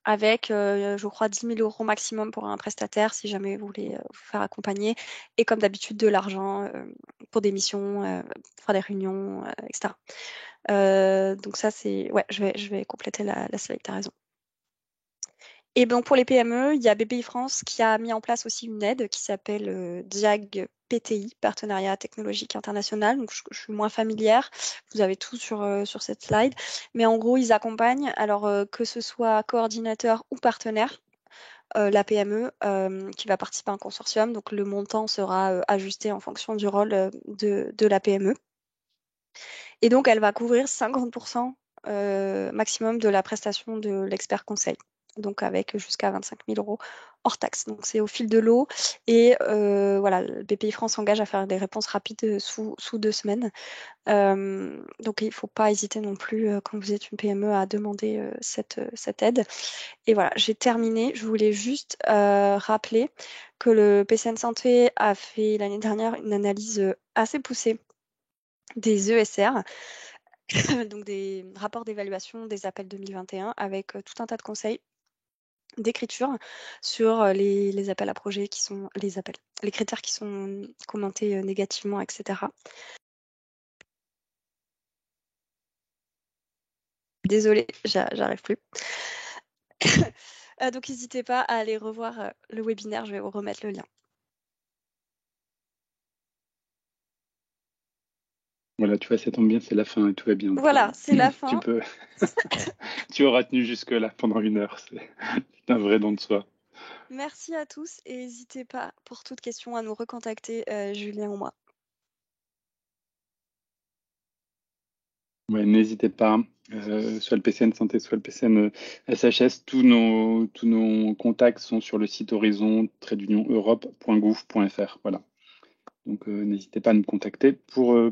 S1: avec, je crois, 10 000 € maximum pour un prestataire si jamais vous voulez vous faire accompagner. Et comme d'habitude, de l'argent pour des missions, faire des réunions, etc. Donc ça, c'est... Ouais, je vais compléter la slide, t'as raison. Et donc pour les PME, il y a BPI France qui a mis en place aussi une aide qui s'appelle DIAG PTI, Partenariat technologique international. Donc je suis moins familière, vous avez tout sur cette slide. Mais en gros, ils accompagnent, alors que ce soit coordinateur ou partenaire, la PME qui va participer à un consortium. Donc le montant sera ajusté en fonction du rôle de la PME. Et donc elle va couvrir 50% maximum de la prestation de l'expert conseil. Donc avec jusqu'à 25 000 € hors taxe. Donc c'est au fil de l'eau. Et voilà, le BPI France s'engage à faire des réponses rapides sous 2 semaines. Donc il ne faut pas hésiter non plus quand vous êtes une PME à demander cette aide. Et voilà, j'ai terminé. Je voulais juste rappeler que le PCN Santé a fait l'année dernière une analyse assez poussée des ESR, donc des rapports d'évaluation des appels 2021 avec tout un tas de conseils d'écriture sur les appels à projets qui sont les critères qui sont commentés négativement, etc. Désolée, j'arrive plus. Donc n'hésitez pas à aller revoir le webinaire, je vais vous remettre le lien.
S2: Voilà, tu vois, ça tombe bien, c'est la fin et tout va bien.
S1: Voilà, c'est la fin.
S2: Tu auras tenu jusque-là pendant 1 heure. C'est un vrai don de soi.
S1: Merci à tous et n'hésitez pas pour toute question à nous recontacter, Julien ou moi.
S2: Ouais, n'hésitez pas, soit le PCN Santé, soit le PCN SHS, tous nos contacts sont sur le site horizon-europe.gouv.fr. Voilà. Donc n'hésitez pas à nous contacter pour